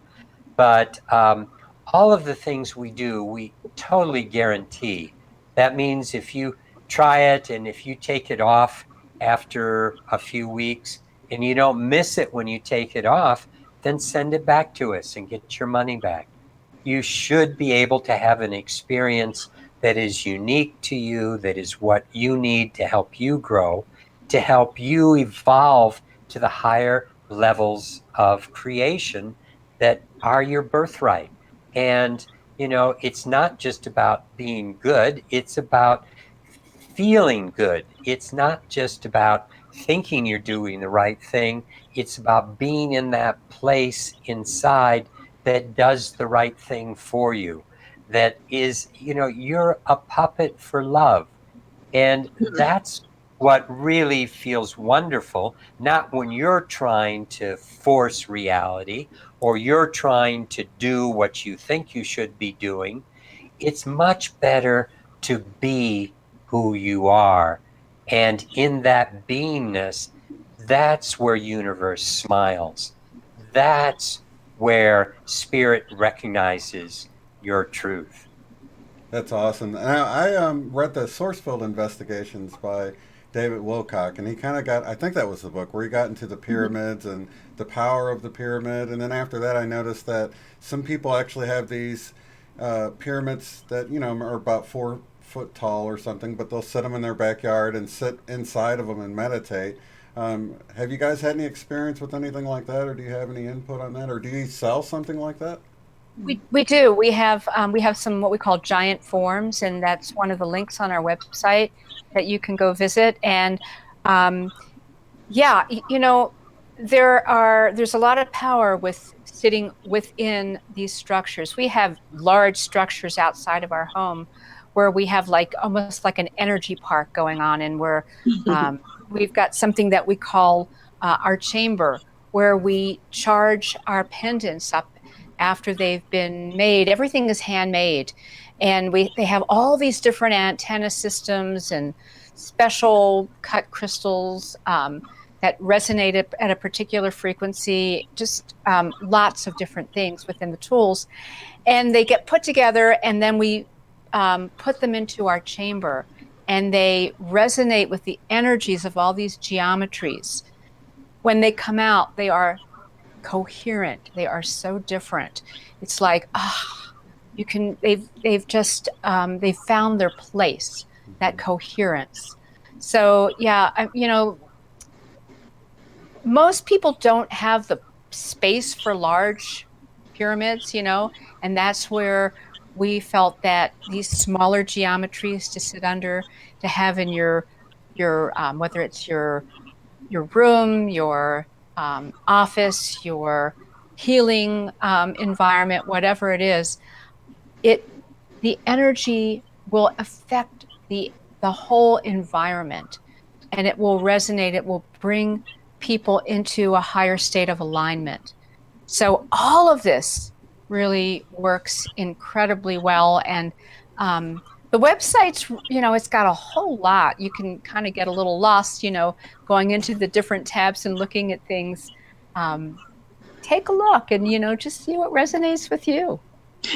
But all of the things we do, we totally guarantee. That means if you try it and if you take it off after a few weeks and you don't miss it when you take it off, then send it back to us and get your money back. You should be able to have an experience that is unique to you, that is what you need to help you grow, to help you evolve to the higher levels of creation that are your birthright. And, you know, it's not just about being good, it's about feeling good. It's not just about thinking you're doing the right thing, it's about being in that place inside that does the right thing for you. That is, you know, you're a puppet for love. And that's what really feels wonderful, not when you're trying to force reality or you're trying to do what you think you should be doing. It's much better to be who you are. And in that beingness, that's where universe smiles. That's where spirit recognizes your truth. That's awesome. And I read the Sourcefield Investigations by David Wilcock, and he kind of got, I think that was the book, where he got into the pyramids and the power of the pyramid. And then after that, I noticed that some people actually have these pyramids that, you know, are about 4 foot tall or something, but they'll set them in their backyard and sit inside of them and meditate. Have you guys had any experience with anything like that, or do you have any input on that, or do you sell something like that? We do. We have some what we call giant forms, and that's one of the links on our website that you can go visit. And yeah, you know, there's a lot of power with sitting within these structures. We have large structures outside of our home where we have like almost like an energy park going on, and where we've got something that we call our chamber, where we charge our pendants up after they've been made. Everything is handmade, and they have all these different antenna systems and special cut crystals that resonate at a particular frequency, just lots of different things within the tools. And they get put together, and then we put them into our chamber, and they resonate with the energies of all these geometries. When they come out, they are coherent. They are so different. It's like, they've found their place, that coherence. So yeah, you know, most people don't have the space for large pyramids, you know, and that's where we felt that these smaller geometries to sit under, to have in your whether it's your room, your office, your healing environment, whatever it is, the energy will affect the whole environment, and it will resonate. It will bring people into a higher state of alignment. So all of this really works incredibly well. And the website's, you know, it's got a whole lot. You can kind of get a little lost, you know, going into the different tabs and looking at things. Take a look and, you know, just see what resonates with you.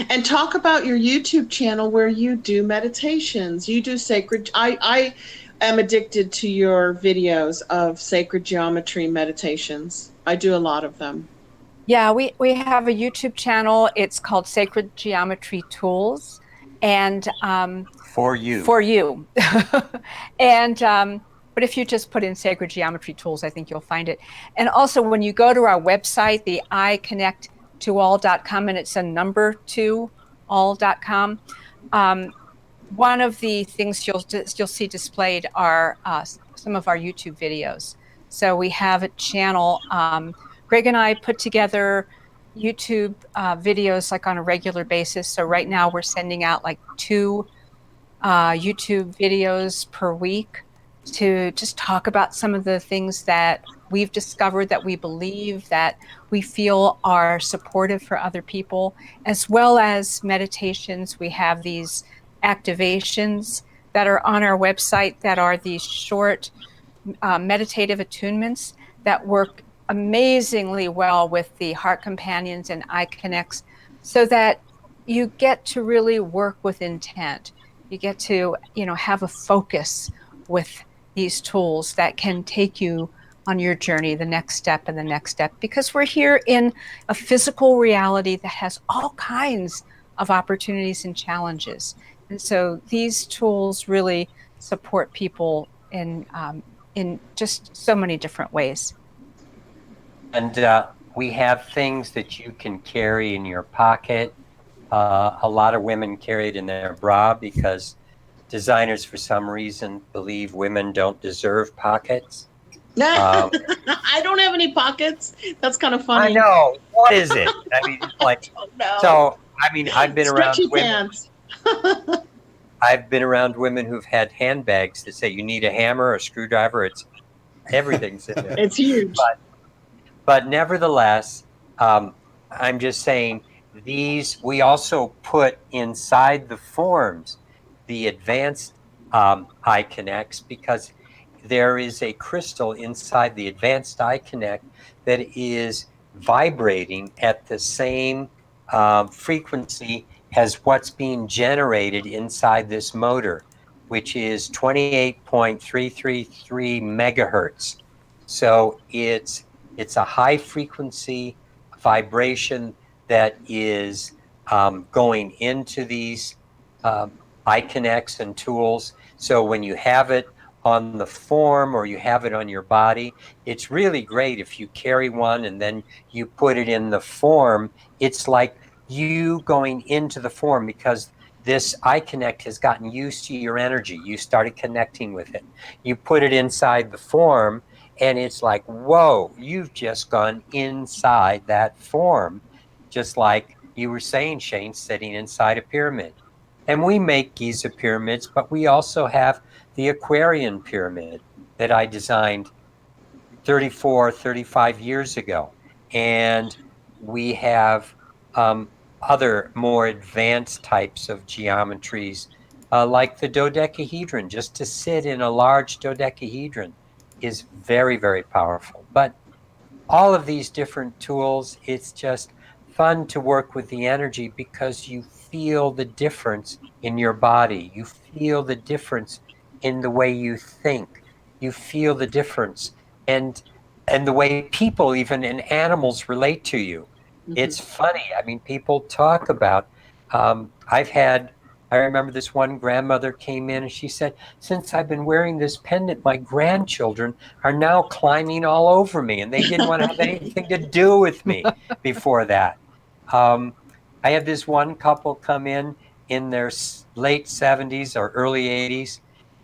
And talk about your YouTube channel where you do meditations. You do sacred. I am addicted to your videos of sacred geometry meditations. I do a lot of them. Yeah, we have a YouTube channel. It's called Sacred Geometry Tools. And for you. And But if you just put in sacred geometry tools, I think you'll find it. And also when you go to our website, the iconnecttoall.com, and it's a number 2all.com, one of the things you'll see displayed are some of our YouTube videos. So we have a channel. Greg and I put together YouTube videos like on a regular basis. So right now we're sending out like 2 YouTube videos per week to just talk about some of the things that we've discovered, that we believe, that we feel are supportive for other people, as well as meditations. We have these activations that are on our website that are these short meditative attunements that work amazingly well with the Heart Companions and Eye Connects, so that you get to really work with intent. You get to, have a focus with these tools that can take you on your journey, the next step and the next step, because we're here in a physical reality that has all kinds of opportunities and challenges. And so these tools really support people in just so many different ways. And we have things that you can carry in your pocket. A lot of women carry it in their bra because designers, for some reason, believe women don't deserve pockets. I don't have any pockets. That's kind of funny. I know. What is it? I mean, like, so, I mean, I've been around women. I've been around women who've had handbags that say you need a hammer, a screwdriver. Everything's in there. It's huge. But nevertheless, I'm just saying we also put inside the forms the advanced Eye Connects, because there is a crystal inside the advanced Eye Connect that is vibrating at the same frequency as what's being generated inside this motor, which is 28.333 megahertz. So it's a high frequency vibration that is going into these Eye Connects and tools. So when you have it on the form or you have it on your body, it's really great if you carry one and then you put it in the form. It's like you going into the form, because this Eye Connect has gotten used to your energy. You started connecting with it. You put it inside the form, and it's like, whoa, you've just gone inside that form, just like you were saying, Shane, sitting inside a pyramid. And we make Giza pyramids, but we also have the Aquarian pyramid that I designed 35 years ago. And we have other more advanced types of geometries, like the dodecahedron. Just to sit in a large dodecahedron is very, very powerful. But all of these different tools, it's just fun to work with the energy, because you feel the difference in your body. You feel the difference in the way you think. You feel the difference and the way people, even in animals, relate to you. Mm-hmm. It's funny. I mean, people talk about, I remember this one grandmother came in and she said, since I've been wearing this pendant, my grandchildren are now climbing all over me, and they didn't want to have anything to do with me before that. I had this one couple come in their late 70s or early 80s,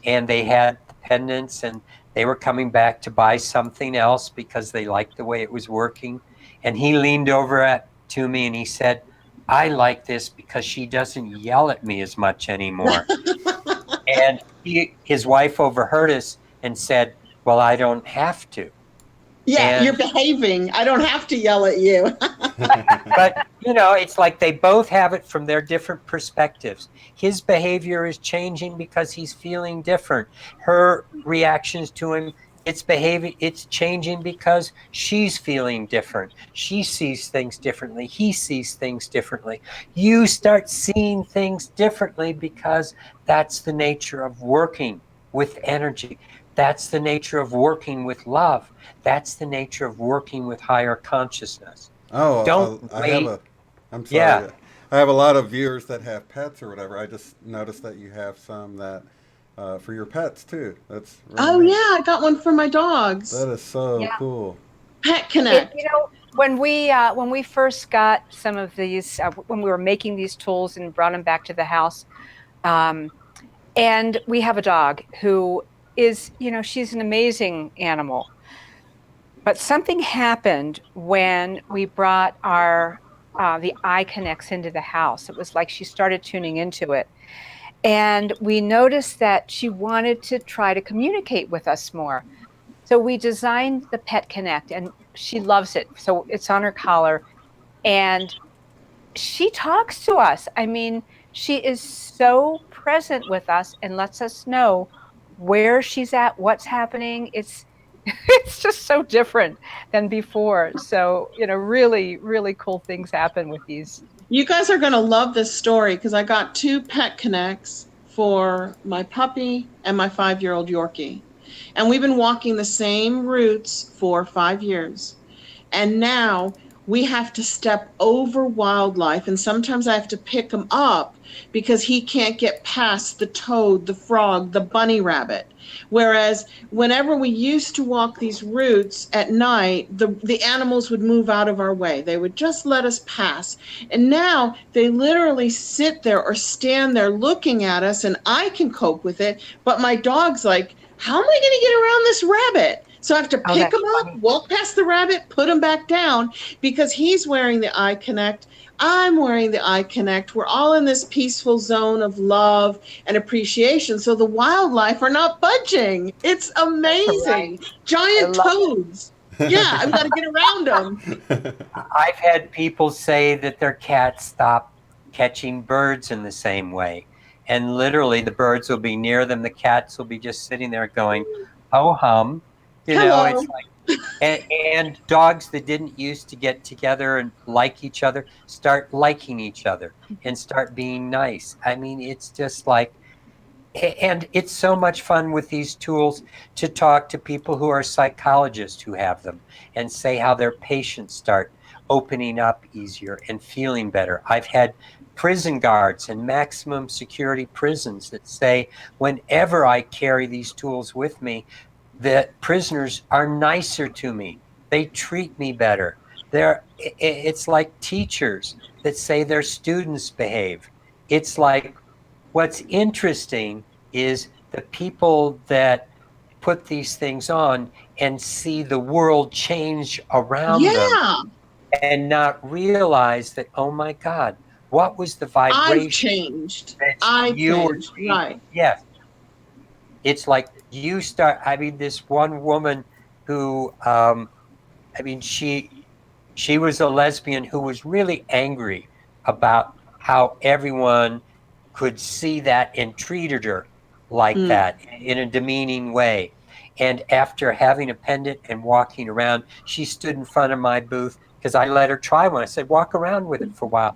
and they had the pendants, and they were coming back to buy something else because they liked the way it was working. And he leaned over to me and he said, I like this because she doesn't yell at me as much anymore. And his wife overheard us and said, well, I don't have to. Yeah, you're behaving. I don't have to yell at you. But, it's like they both have it from their different perspectives. His behavior is changing because he's feeling different. Her reactions to him, it's changing because she's feeling different. She sees things differently. He sees things differently. You start seeing things differently because that's the nature of working with energy. That's the nature of working with love. That's the nature of working with higher consciousness. I'm sorry. Yeah. I have a lot of viewers that have pets or whatever. I just noticed that you have some that for your pets too. That's Oh really yeah, neat. I got one for my dogs. That is so Yeah. cool. Pet It, Connect. you know, when we first got some of these, when we were making these tools and brought them back to the house, um, and we have a dog who is, she's an amazing animal. But something happened when we brought our the eye connects into the house. It was like she started tuning into it. And we noticed that she wanted to try to communicate with us more. So we designed the Pet Connect and she loves it. So it's on her collar and she talks to us. I mean, she is so present with us and lets us know where she's at, what's happening. It's it's just so different than before. So, really, really cool things happen with these. You guys are going to love this story because I got two Pet Connects for my puppy and my 5-year-old Yorkie. And we've been walking the same routes for 5 years. And now we have to step over wildlife. And sometimes I have to pick him up because he can't get past the toad, the frog, the bunny rabbit. Whereas whenever we used to walk these routes at night, the animals would move out of our way. They would just let us pass. And now they literally sit there or stand there looking at us, and I can cope with it. But my dog's like, how am I going to get around this rabbit? So I have to Oh, pick that's him up, funny. walk past the rabbit, put him back down because he's wearing the Eye Connect. I'm wearing the Eye Connect. We're all in this peaceful zone of love and appreciation. So the wildlife are not budging. It's Right. amazing. I Giant love it. toads. Yeah, I've got to get around them. I've had people say that their cats stop catching birds in the same way. And literally, the birds will be near them. The cats will be just sitting there going, ho hum. It's Hello. like, and dogs that didn't used to get together and like each other start liking each other and start being nice. I mean, it's just like, and it's so much fun with these tools to talk to people who are psychologists who have them and say how their patients start opening up easier and feeling better. I've had prison guards in maximum security prisons that say whenever I carry these tools with me, the prisoners are nicer to me. They treat me better. It's like teachers that say their students behave. It's like, what's interesting is the people that put these things on and see the world change around them Yeah, and not realize that, oh my God, what was the I've vibration changed. that I've you were changed. being? Right. Yes, it's like you start. I mean, this one woman who, I mean, she was a lesbian who was really angry about how everyone could see that and treated her like Mm. that in a demeaning way. And after having a pendant and walking around, she stood in front of my booth because I let her try one. I said, walk around with it for a while.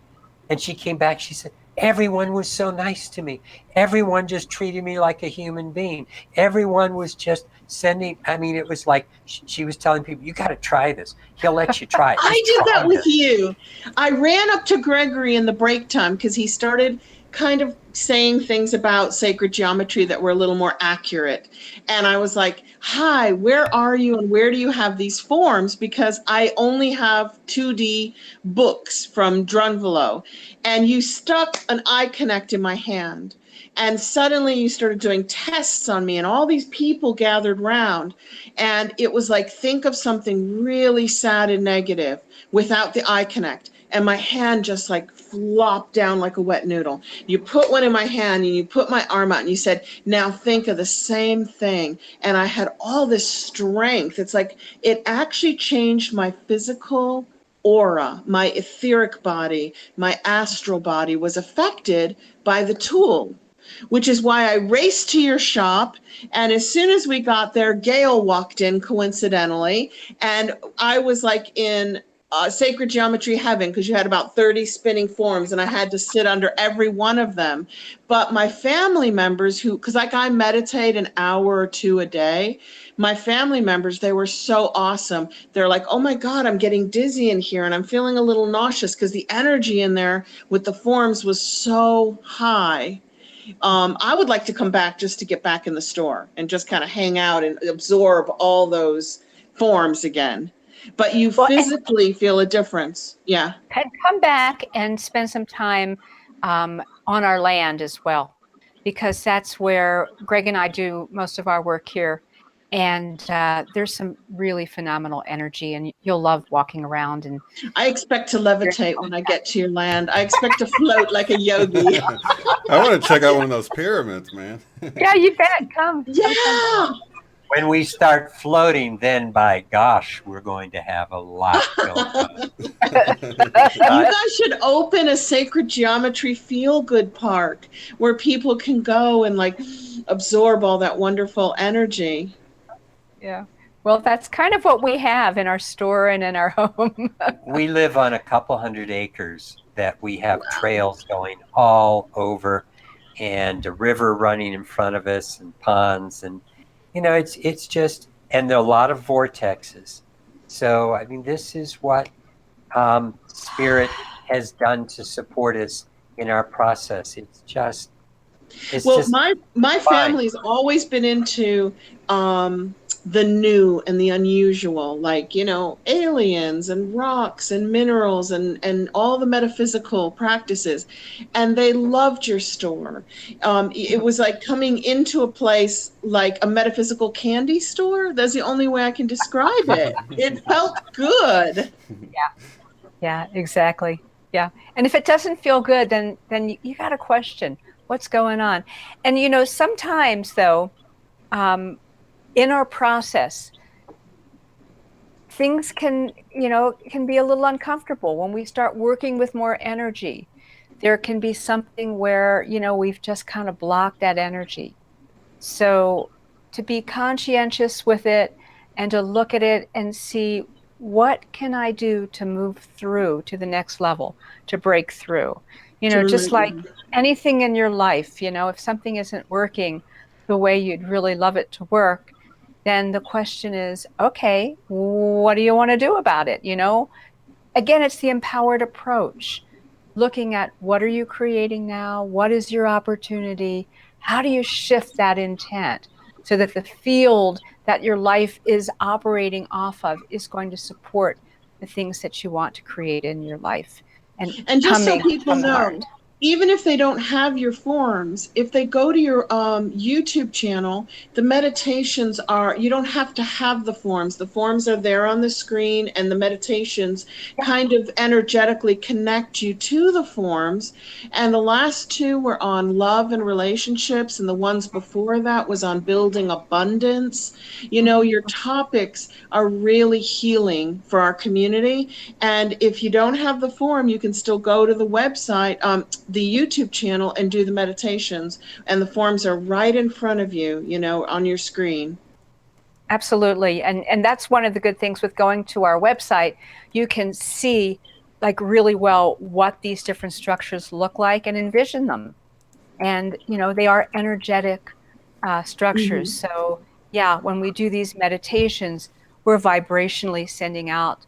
And she came back. She said, everyone was so nice to me. Everyone just treated me like a human being. Everyone was just sending. I mean, it was like she was telling people, you got to try this. He'll let you try it. I Just did that try with this. you. I ran up to Gregory in the break time because he started kind of saying things about sacred geometry that were a little more accurate. And I was like, hi, where are you and where do you have these forms? Because I only have 2D books from Drunvalo. And you stuck an eye connect in my hand. And suddenly you started doing tests on me, and all these people gathered round. And it was like, think of something really sad and negative without the eye connect. And my hand just like flopped down like a wet noodle. You put one in my hand and you put my arm out and you said, now think of the same thing. And I had all this strength. It's like it actually changed my physical aura, my etheric body, my astral body was affected by the tool, which is why I raced to your shop. And as soon as we got there, Gail walked in coincidentally. And I was like in sacred geometry heaven because you had about 30 spinning forms and I had to sit under every one of them. But my family members because like I meditate an hour or two a day, my family members, they were so awesome. They're like, oh my God, I'm getting dizzy in here and I'm feeling a little nauseous because the energy in there with the forms was so high. I would like to come back just to get back in the store and just kind of hang out and absorb all those forms again. But you physically feel a difference. Yeah. Come back and spend some time on our land as well, because that's where Greg and I do most of our work here. And there's some really phenomenal energy, and you'll love walking around. And I expect to levitate when I get to your land. I expect to float like a yogi. I want to check out one of those pyramids, man. yeah, you bet. Come. Yeah. When we start floating, then by gosh, we're going to have a lot going on. You guys should open a sacred geometry feel-good park where people can go and like absorb all that wonderful energy. Yeah. Well, that's kind of what we have in our store and in our home. We live on a couple 100 acres that we have trails going all over, and a river running in front of us, and ponds, and it's just, and there are a lot of vortexes. So I mean, this is what Spirit has done to support us in our process. It's just my family's always been into the new and the unusual, like, aliens and rocks and minerals and all the metaphysical practices. And they loved your store. It was like coming into a place like a metaphysical candy store. That's the only way I can describe it. It felt good. Yeah, exactly. Yeah. And if it doesn't feel good, then you got to question what's going on. And, sometimes though, in our process, things can be a little uncomfortable when we start working with more energy. There can be something where, we've just kind of blocked that energy. So to be conscientious with it and to look at it and see, what can I do to move through to the next level, to break through? Just like anything in your life, if something isn't working the way you'd really love it to work, then the question is, okay, what do you want to do about it? Again, it's the empowered approach. Looking at, what are you creating now? What is your opportunity? How do you shift that intent so that the field that your life is operating off of is going to support the things that you want to create in your life? And just so people know, even if they don't have your forms, if they go to your YouTube channel, the meditations you don't have to have the forms. The forms are there on the screen, and the meditations kind of energetically connect you to the forms. And the last two were on love and relationships, and the ones before that was on building abundance. Your topics are really healing for our community. And if you don't have the form, you can still go to the website, the YouTube channel, and do the meditations, and the forms are right in front of you, on your screen. Absolutely. And that's one of the good things with going to our website. You can see like really well what these different structures look like and envision them. And, they are energetic structures. Mm-hmm. So yeah, when we do these meditations, we're vibrationally sending out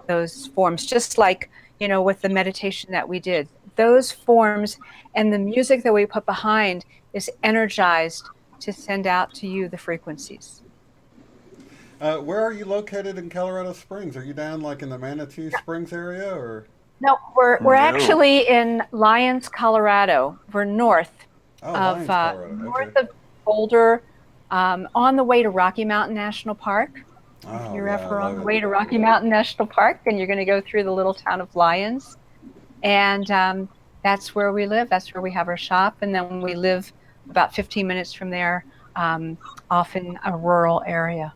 those forms, just like, with the meditation that we did. Those forms and the music that we put behind is energized to send out to you the frequencies. Where are you located in Colorado Springs? Are you down like in the Manatee Springs area, or? No, we're actually in Lyons, Colorado. We're north of north of Boulder, on the way to Rocky Mountain National Park. If you're ever on the way to Rocky Mountain National Park, then you're going to go through the little town of Lyons. And that's where we live. That's where we have our shop. And then we live about 15 minutes from there, off in a rural area.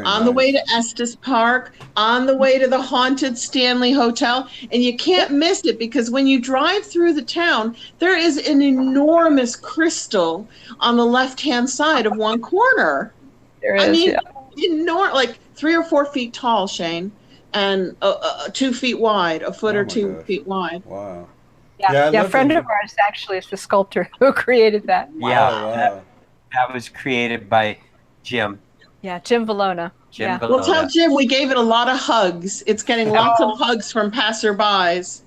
On the way to Estes Park, on the way to the haunted Stanley Hotel. And you can't miss it, because when you drive through the town, there is an enormous crystal on the left-hand side of one corner. There is, enormous, like 3 or 4 feet tall, Shane. And 2 feet wide, a foot or 2 feet wide. Wow. Yeah, a friend of ours actually is the sculptor who created that. Yeah, that was created by Jim. Yeah, Jim Valona. Valona. Well, tell Jim we gave it a lot of hugs. It's getting lots of hugs from passerbys.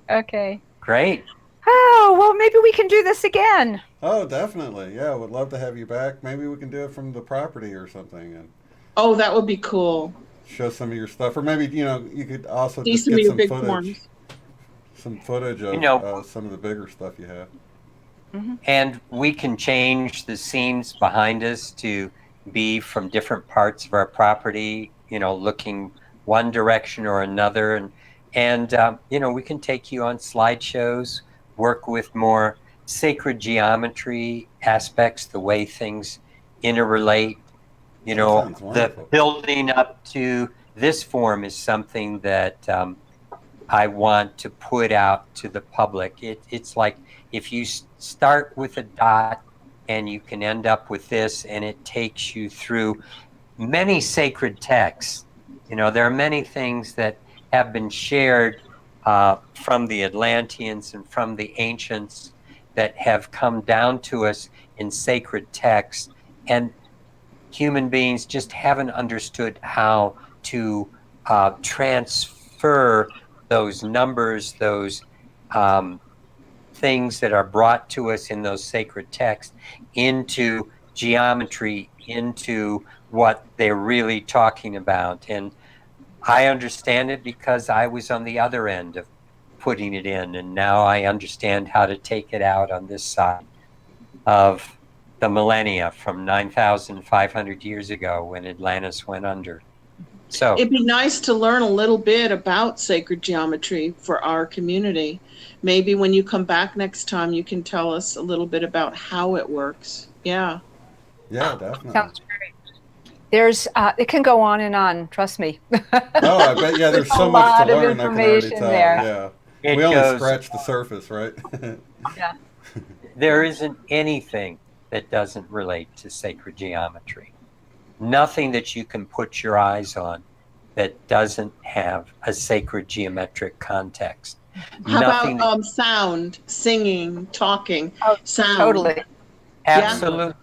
Okay. Great. Oh, well, maybe we can do this again. Oh, definitely. Yeah, would love to have you back. Maybe we can do it from the property or something and Oh, that would be cool. show some of your stuff. Or maybe, you could also See just some of get your big footage, forms. You of know, some of the bigger stuff you have. Mm-hmm. and we can change the scenes behind us to be from different parts of our property, looking one direction or another. And we can take you on slideshows, work with more sacred geometry aspects, the way things interrelate. That sounds The wonderful. building up to this form is something that I want to put out to the public. It's like if you start with a dot and you can end up with this, and it takes you through many sacred texts. There are many things that have been shared from the Atlanteans and from the ancients that have come down to us in sacred texts. And human beings just haven't understood how to transfer those numbers, those um, things that are brought to us in those sacred texts into geometry, into what they're really talking about. And I understand it because I was on the other end of putting it in, and now I understand how to take it out on this side of the millennia from 9,500 years ago when Atlantis went under. So It'd be nice to learn a little bit about sacred geometry for our community. Maybe when you come back next time, you can tell us a little bit about how it works. Yeah. Yeah, definitely. Sounds great. It can go on and on, trust me. Oh, I bet. Yeah, there's A so much to lot of learn. I can already information tell. there. Yeah, it we only goes, scratched the surface, right? Yeah. there isn't anything that doesn't relate to sacred geometry. Nothing that you can put your eyes on that doesn't have a sacred geometric context. How Nothing about that, sound, singing, talking, Oh, sound? totally. absolutely.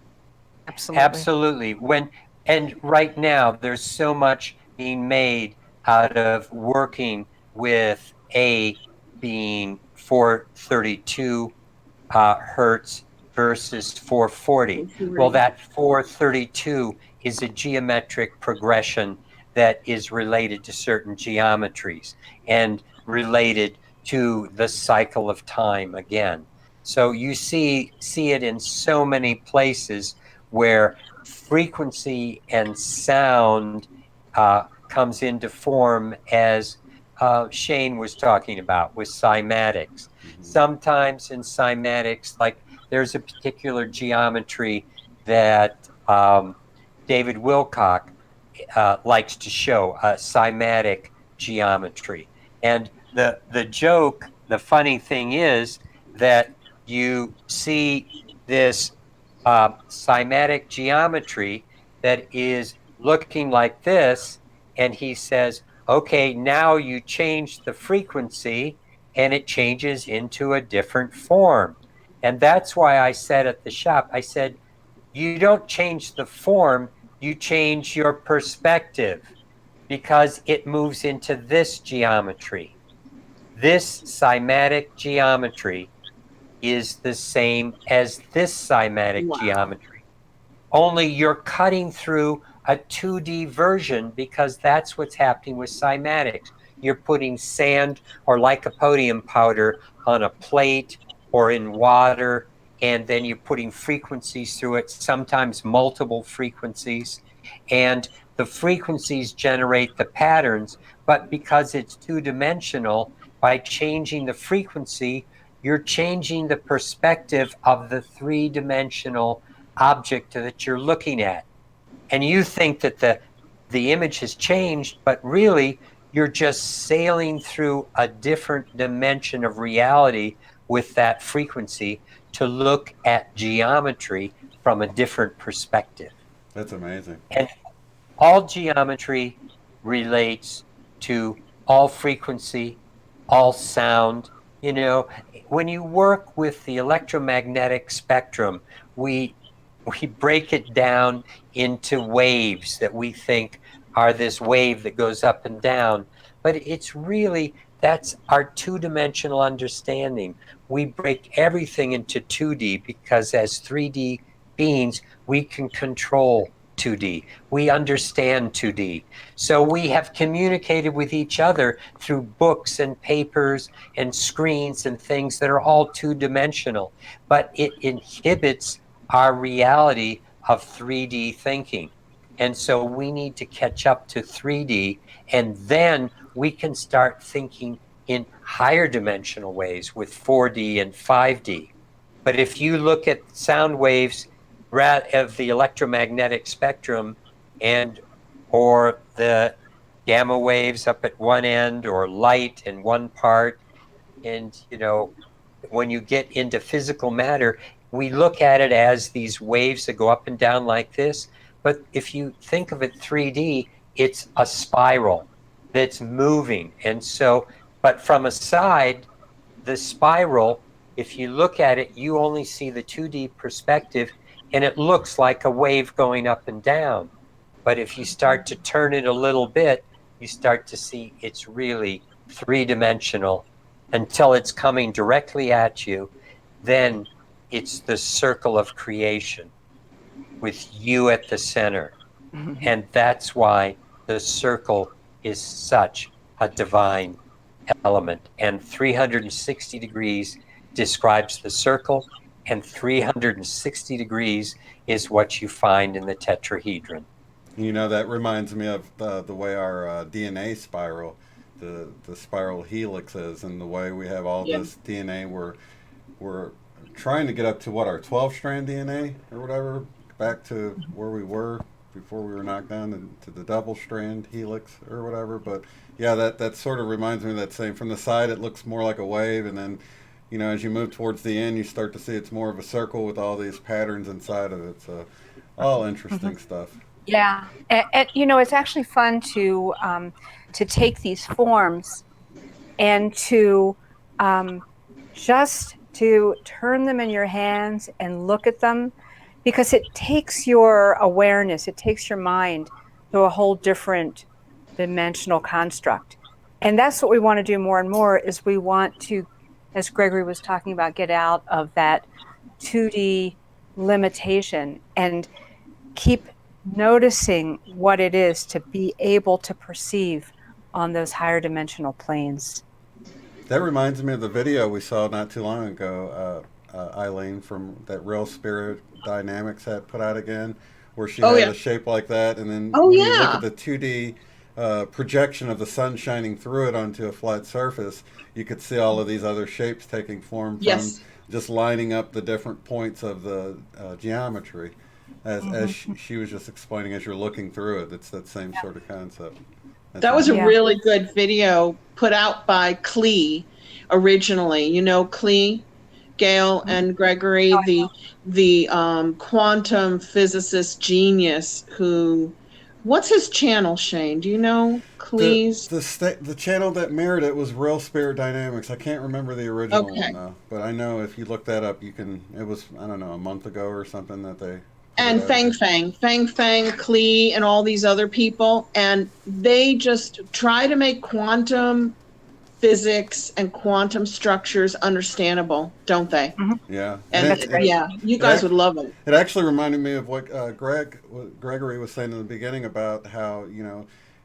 Absolutely. Absolutely. And right now, there's so much being made out of working with A being 432 hertz versus 440. Well, that 432 is a geometric progression that is related to certain geometries and related to the cycle of time again. So you see it in so many places where frequency and sound comes into form, as Shane was talking about with cymatics. Sometimes in cymatics, like there's a particular geometry that David Wilcock likes to show, a cymatic geometry. And the joke, the funny thing is that you see this cymatic geometry that is looking like this, and he says, okay, now you change the frequency and it changes into a different form. And that's why I said at the shop, I said, you don't change the form, you change your perspective, because it moves into this geometry. This cymatic geometry is the same as this cymatic geometry. Only you're cutting through a 2D version, because that's what's happening with cymatics. You're putting sand or lycopodium powder on a plate or in water, and then you're putting frequencies through it, sometimes multiple frequencies. And the frequencies generate the patterns, but because it's two-dimensional, by changing the frequency, you're changing the perspective of the three-dimensional object that you're looking at. And you think that the image has changed, but really you're just sailing through a different dimension of reality with that frequency to look at geometry from a different perspective. That's amazing. And all geometry relates to all frequency, all sound. When you work with the electromagnetic spectrum, we break it down into waves that we think are this wave that goes up and down. But it's really, that's our two-dimensional understanding. we break everything into 2D because as 3D beings, we can control 2D. We understand 2D. So we have communicated with each other through books and papers and screens and things that are all two-dimensional, but it inhibits our reality of 3D thinking. And so we need to catch up to 3D, and then we can start thinking in higher dimensional ways with 4D and 5D. But if you look at sound waves of the electromagnetic spectrum and or the gamma waves up at one end or light in one part, and when you get into physical matter, we look at it as these waves that go up and down like this. But if you think of it 3D, it's a spiral that's moving. And so, but from a side, the spiral, if you look at it, you only see the 2D perspective, and it looks like a wave going up and down. But if you start to turn it a little bit, you start to see it's really three-dimensional until it's coming directly at you. Then it's the circle of creation with you at the center. And that's why the circle is such a divine element. And 360 degrees describes the circle, and 360 degrees is what you find in the tetrahedron. That reminds me of the way our DNA spiral, the spiral helix is, and the way we have all this DNA. We're trying to get up to our 12-strand DNA or whatever, back to where we were before we were knocked down into the double-strand helix or whatever. But yeah, that sort of reminds me of that same. From the side, it looks more like a wave, and then as you move towards the end, you start to see it's more of a circle with all these patterns inside of it. So all interesting stuff. Yeah, and it's actually fun to take these forms and to just to turn them in your hands and look at them, because it takes your awareness, it takes your mind to a whole different dimensional construct. And that's what we want to do more and more, is we want to, as Gregory was talking about, get out of that 2D limitation and keep noticing what it is to be able to perceive on those higher dimensional planes. That reminds me of the video we saw not too long ago, Eileen, from that Real Spirit Dynamics had put out again, where she had a shape like that, and then when you look at the 2D projection of the sun shining through it onto a flat surface, you could see all of these other shapes taking form from just lining up the different points of the geometry. As she was just explaining, as you're looking through it, it's that same sort of concept. That was a really good video put out by Klee originally. Klee, Gail and Gregory, the quantum physicist genius who, what's his channel, Shane? Do you know Klee's? The channel that mirrored it was Real Spirit Dynamics. I can't remember the original one though, but I know if you look that up, you can. It was, I don't know, a month ago or something that they. And Fang, Klee, and all these other people. And they just try to make quantum physics and quantum structures understandable, don't they? Yeah. And you guys would love it. It actually reminded me of what Gregory was saying in the beginning about how,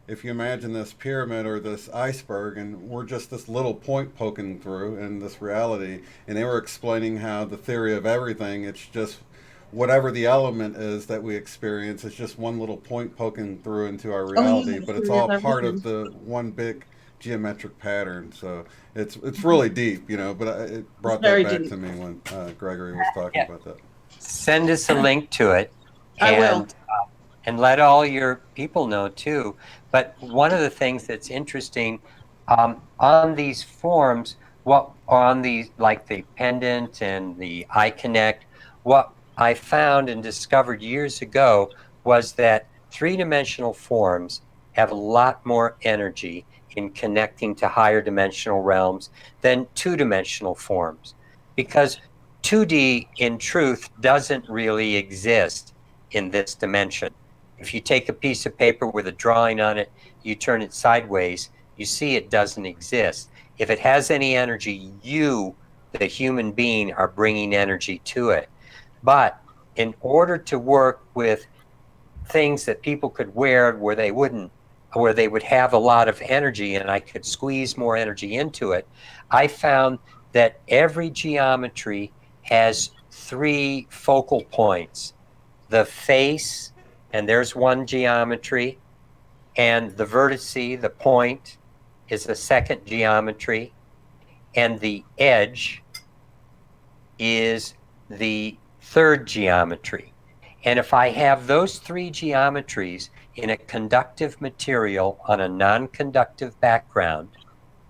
if you imagine this pyramid or this iceberg, and we're just this little point poking through in this reality, and they were explaining how the theory of everything, it's just whatever the element is that we experience, it's just one little point poking through into our reality, but it's all part of the one big geometric pattern. So it's really deep, but it brought that back to me when Gregory was talking about that. Send us a link to it. I will. And let all your people know too. But one of the things that's interesting on these forms, like the pendant and the iConnect, what I found and discovered years ago was that three-dimensional forms have a lot more energy in connecting to higher dimensional realms than two-dimensional forms, because 2D in truth doesn't really exist in this dimension. If you take a piece of paper with a drawing on it, you turn it sideways, you see it doesn't exist. If it has any energy, you the human being are bringing energy to it. But in order to work with things that people could wear where they would have a lot of energy and I could squeeze more energy into it, I found that every geometry has 3 focal points. The face, and there's one geometry, and the vertice, the point, is the second geometry, and the edge is the third geometry. And if I have those 3 geometries in a conductive material on a non-conductive background,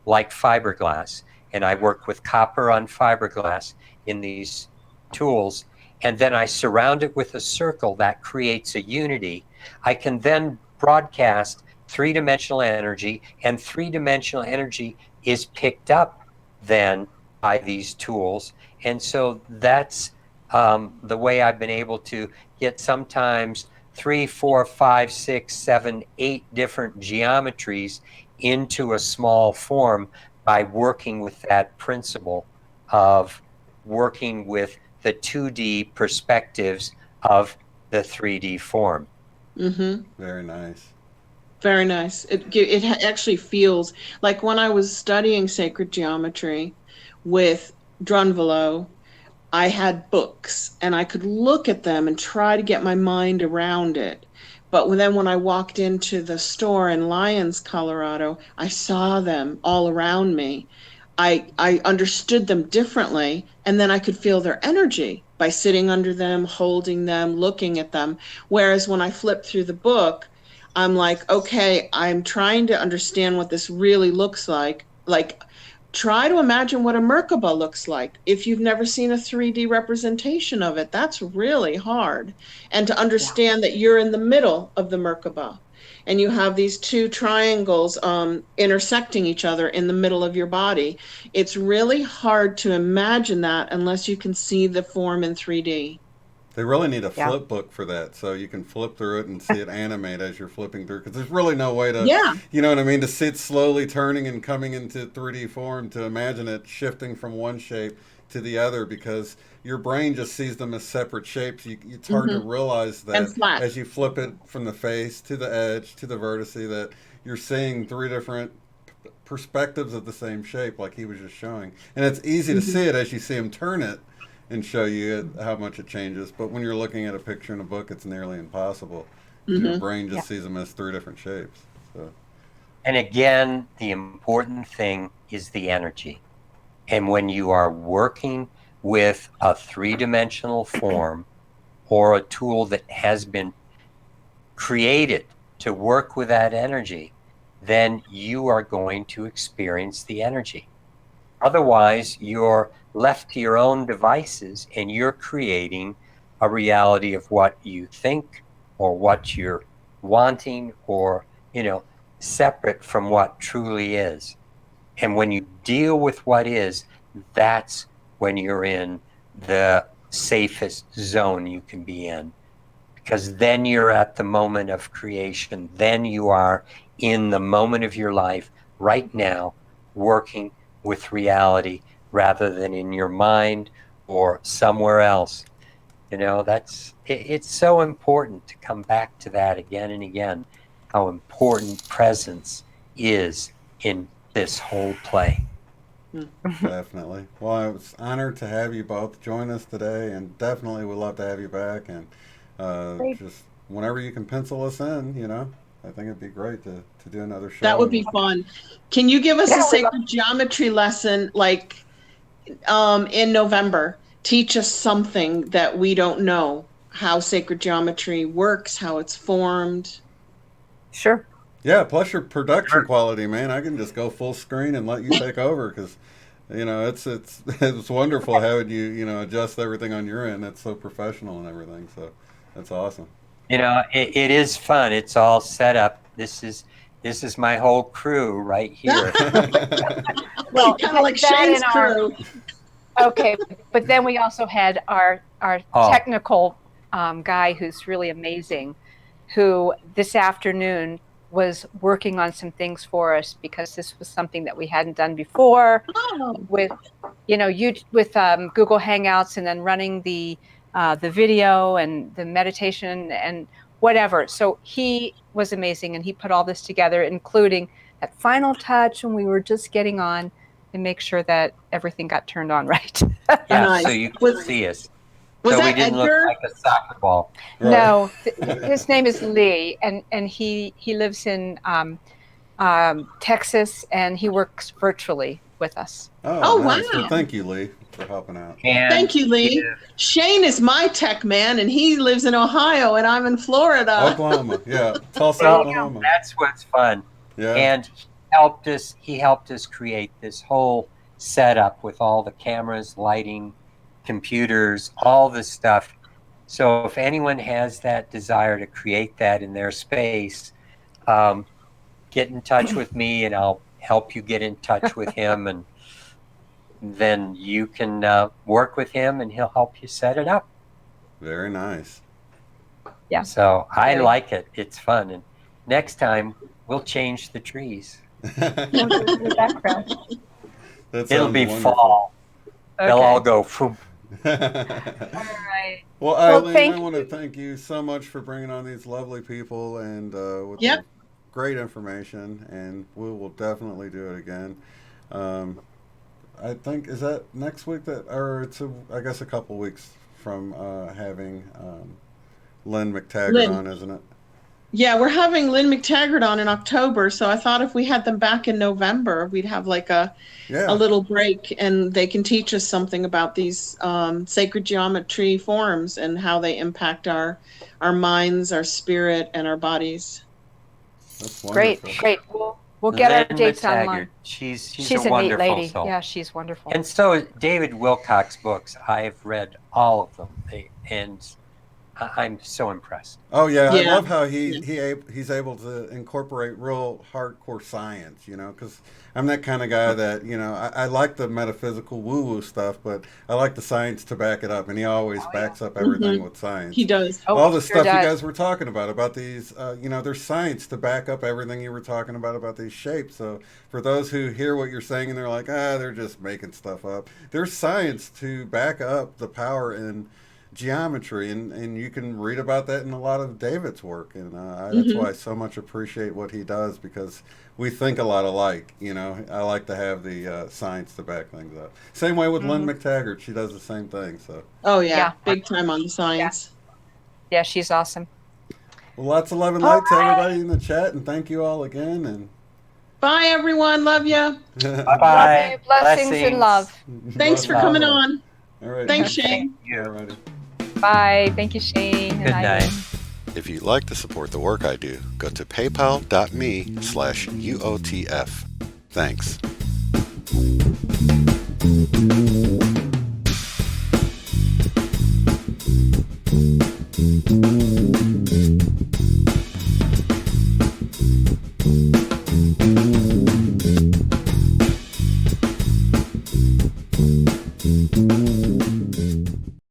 like fiberglass, and I work with copper on fiberglass in these tools, and then I surround it with a circle that creates a unity, I can then broadcast 3-dimensional energy, and 3-dimensional energy is picked up then by these tools. And so that's the way I've been able to get sometimes 3, 4, 5, 6, 7, 8 different geometries into a small form by working with that principle of working with the 2D perspectives of the 3D form. Mm-hmm. Very nice. Very nice. It actually feels like when I was studying sacred geometry with Drunvalo, I had books and I could look at them and try to get my mind around it. But then when I walked into the store in Lyons, Colorado, I saw them all around me. I understood them differently, and then I could feel their energy by sitting under them, holding them, looking at them. Whereas when I flipped through the book, I'm like, okay, I'm trying to understand what this really looks like. Like, try to imagine what a Merkaba looks like. If you've never seen a 3D representation of it, that's really hard. And to understand that you're in the middle of the Merkaba and you have these 2 triangles intersecting each other in the middle of your body. It's really hard to imagine that unless you can see the form in 3D. They really need a flip book for that, so you can flip through it and see it animate as you're flipping through, because there's really no way to, you know what I mean, to see it slowly turning and coming into 3D form, to imagine it shifting from one shape to the other, because your brain just sees them as separate shapes. It's hard to realize that as you flip it from the face to the edge to the vertex, that you're seeing 3 different perspectives of the same shape, like he was just showing. And it's easy to see it as you see him turn it and show you how much it changes. But when you're looking at a picture in a book, it's nearly impossible. Your brain just sees them as 3 different shapes. So. And again, the important thing is the energy. And when you are working with a 3-dimensional form or a tool that has been created to work with that energy, then you are going to experience the energy. Otherwise, you're left to your own devices and you're creating a reality of what you think or what you're wanting, or, separate from what truly is. And when you deal with what is, that's when you're in the safest zone you can be in. Because then you're at the moment of creation. Then you are in the moment of your life right now, working with reality rather than in your mind or somewhere else. It's so important to come back to that again and again, how important presence is in this whole play. Definitely. Well, I was honored to have you both join us today, and definitely would love to have you back. And just whenever you can pencil us in, I think it'd be great to do another show. That would be fun. Can you give us a sacred geometry lesson, like in November? Teach us something that we don't know, how sacred geometry works, how it's formed. Sure. Yeah, plus your production quality, man. I can just go full screen and let you take over, because it's wonderful having you adjust everything on your end. That's so professional and everything. So that's awesome. It is fun. It's all set up. This is my whole crew right here. Well, kind of like Shane's crew. Okay, but then we also had our technical guy who's really amazing, who this afternoon was working on some things for us, because this was something that we hadn't done before with, with Google Hangouts, and then running the video and the meditation and whatever. So he was amazing, and he put all this together, including that final touch when we were just getting on, and make sure that everything got turned on right. Yeah, Nice. so you could see us. Was So we that didn't Edgar? look like a soccer ball. Right. No, his name is Lee, and he lives in Texas, and he works virtually with us. Oh, nice. wow. Well, thank you, Lee, for helping out. And Thank you, Lee. Shane is my tech man, and he lives in Ohio, and I'm in Florida. Oklahoma, yeah, Tulsa, Well, Oklahoma. that's what's fun. Yeah. And he helped us create this whole setup with all the cameras, lighting, computers, all this stuff. So if anyone has that desire to create that in their space, get in touch with me, and I'll help you get in touch with him, and then you can work with him, and he'll help you set it up. Very nice. Yeah. So I Very. like it. It's fun. And next time we'll change the trees. The background. That It'll sounds be wonderful. fall. They'll Okay. all go. Phoom. All right. Well, Eileen, thank I want to thank you so much for bringing on these lovely people and with Yep. the great information, and we will definitely do it again. I think, is that next week or it's I guess a couple weeks from having Lynne McTaggart Lynne. on, isn't it? Yeah, we're having Lynne McTaggart on in October, so I thought if we had them back in November, we'd have like a little break, and they can teach us something about these sacred geometry forms and how they impact our minds, our spirit, and our bodies. That's Great. wonderful. We'll get our Lynne dates McTaggart, online. She's She's a a neat wonderful lady. soul. Yeah, she's wonderful. And so is David Wilcock's books. I've read all of them, and I'm so impressed. Oh yeah, I Yeah. love how he's able to incorporate real hardcore science, because I'm that kind of guy that, I like the metaphysical woo-woo stuff, but I like the science to back it up, and he always backs up everything with science. He does. All the sure stuff you does. guys were talking about these, there's science to back up everything you were talking about these shapes. So for those who hear what you're saying and they're like, they're just making stuff up, there's science to back up the power in geometry, and you can read about that in a lot of David's work, and that's why I so much appreciate what he does, because we think a lot alike. I like to have the science to back things up. Same way with Lynne McTaggart, she does the same thing. So Oh yeah, Yeah. big time on the science. Yeah, she's awesome. well, lots of love and light to everybody in the chat, and thank you all again. And Bye everyone, love you. Bye-bye. Blessings and love. Thanks for coming on. All right. Thanks, Shane. You. Alrighty. Bye. Thank you, Shane. Good and Eileen. night. If you'd like to support the work I do, go to paypal.me/UOTF. Thanks.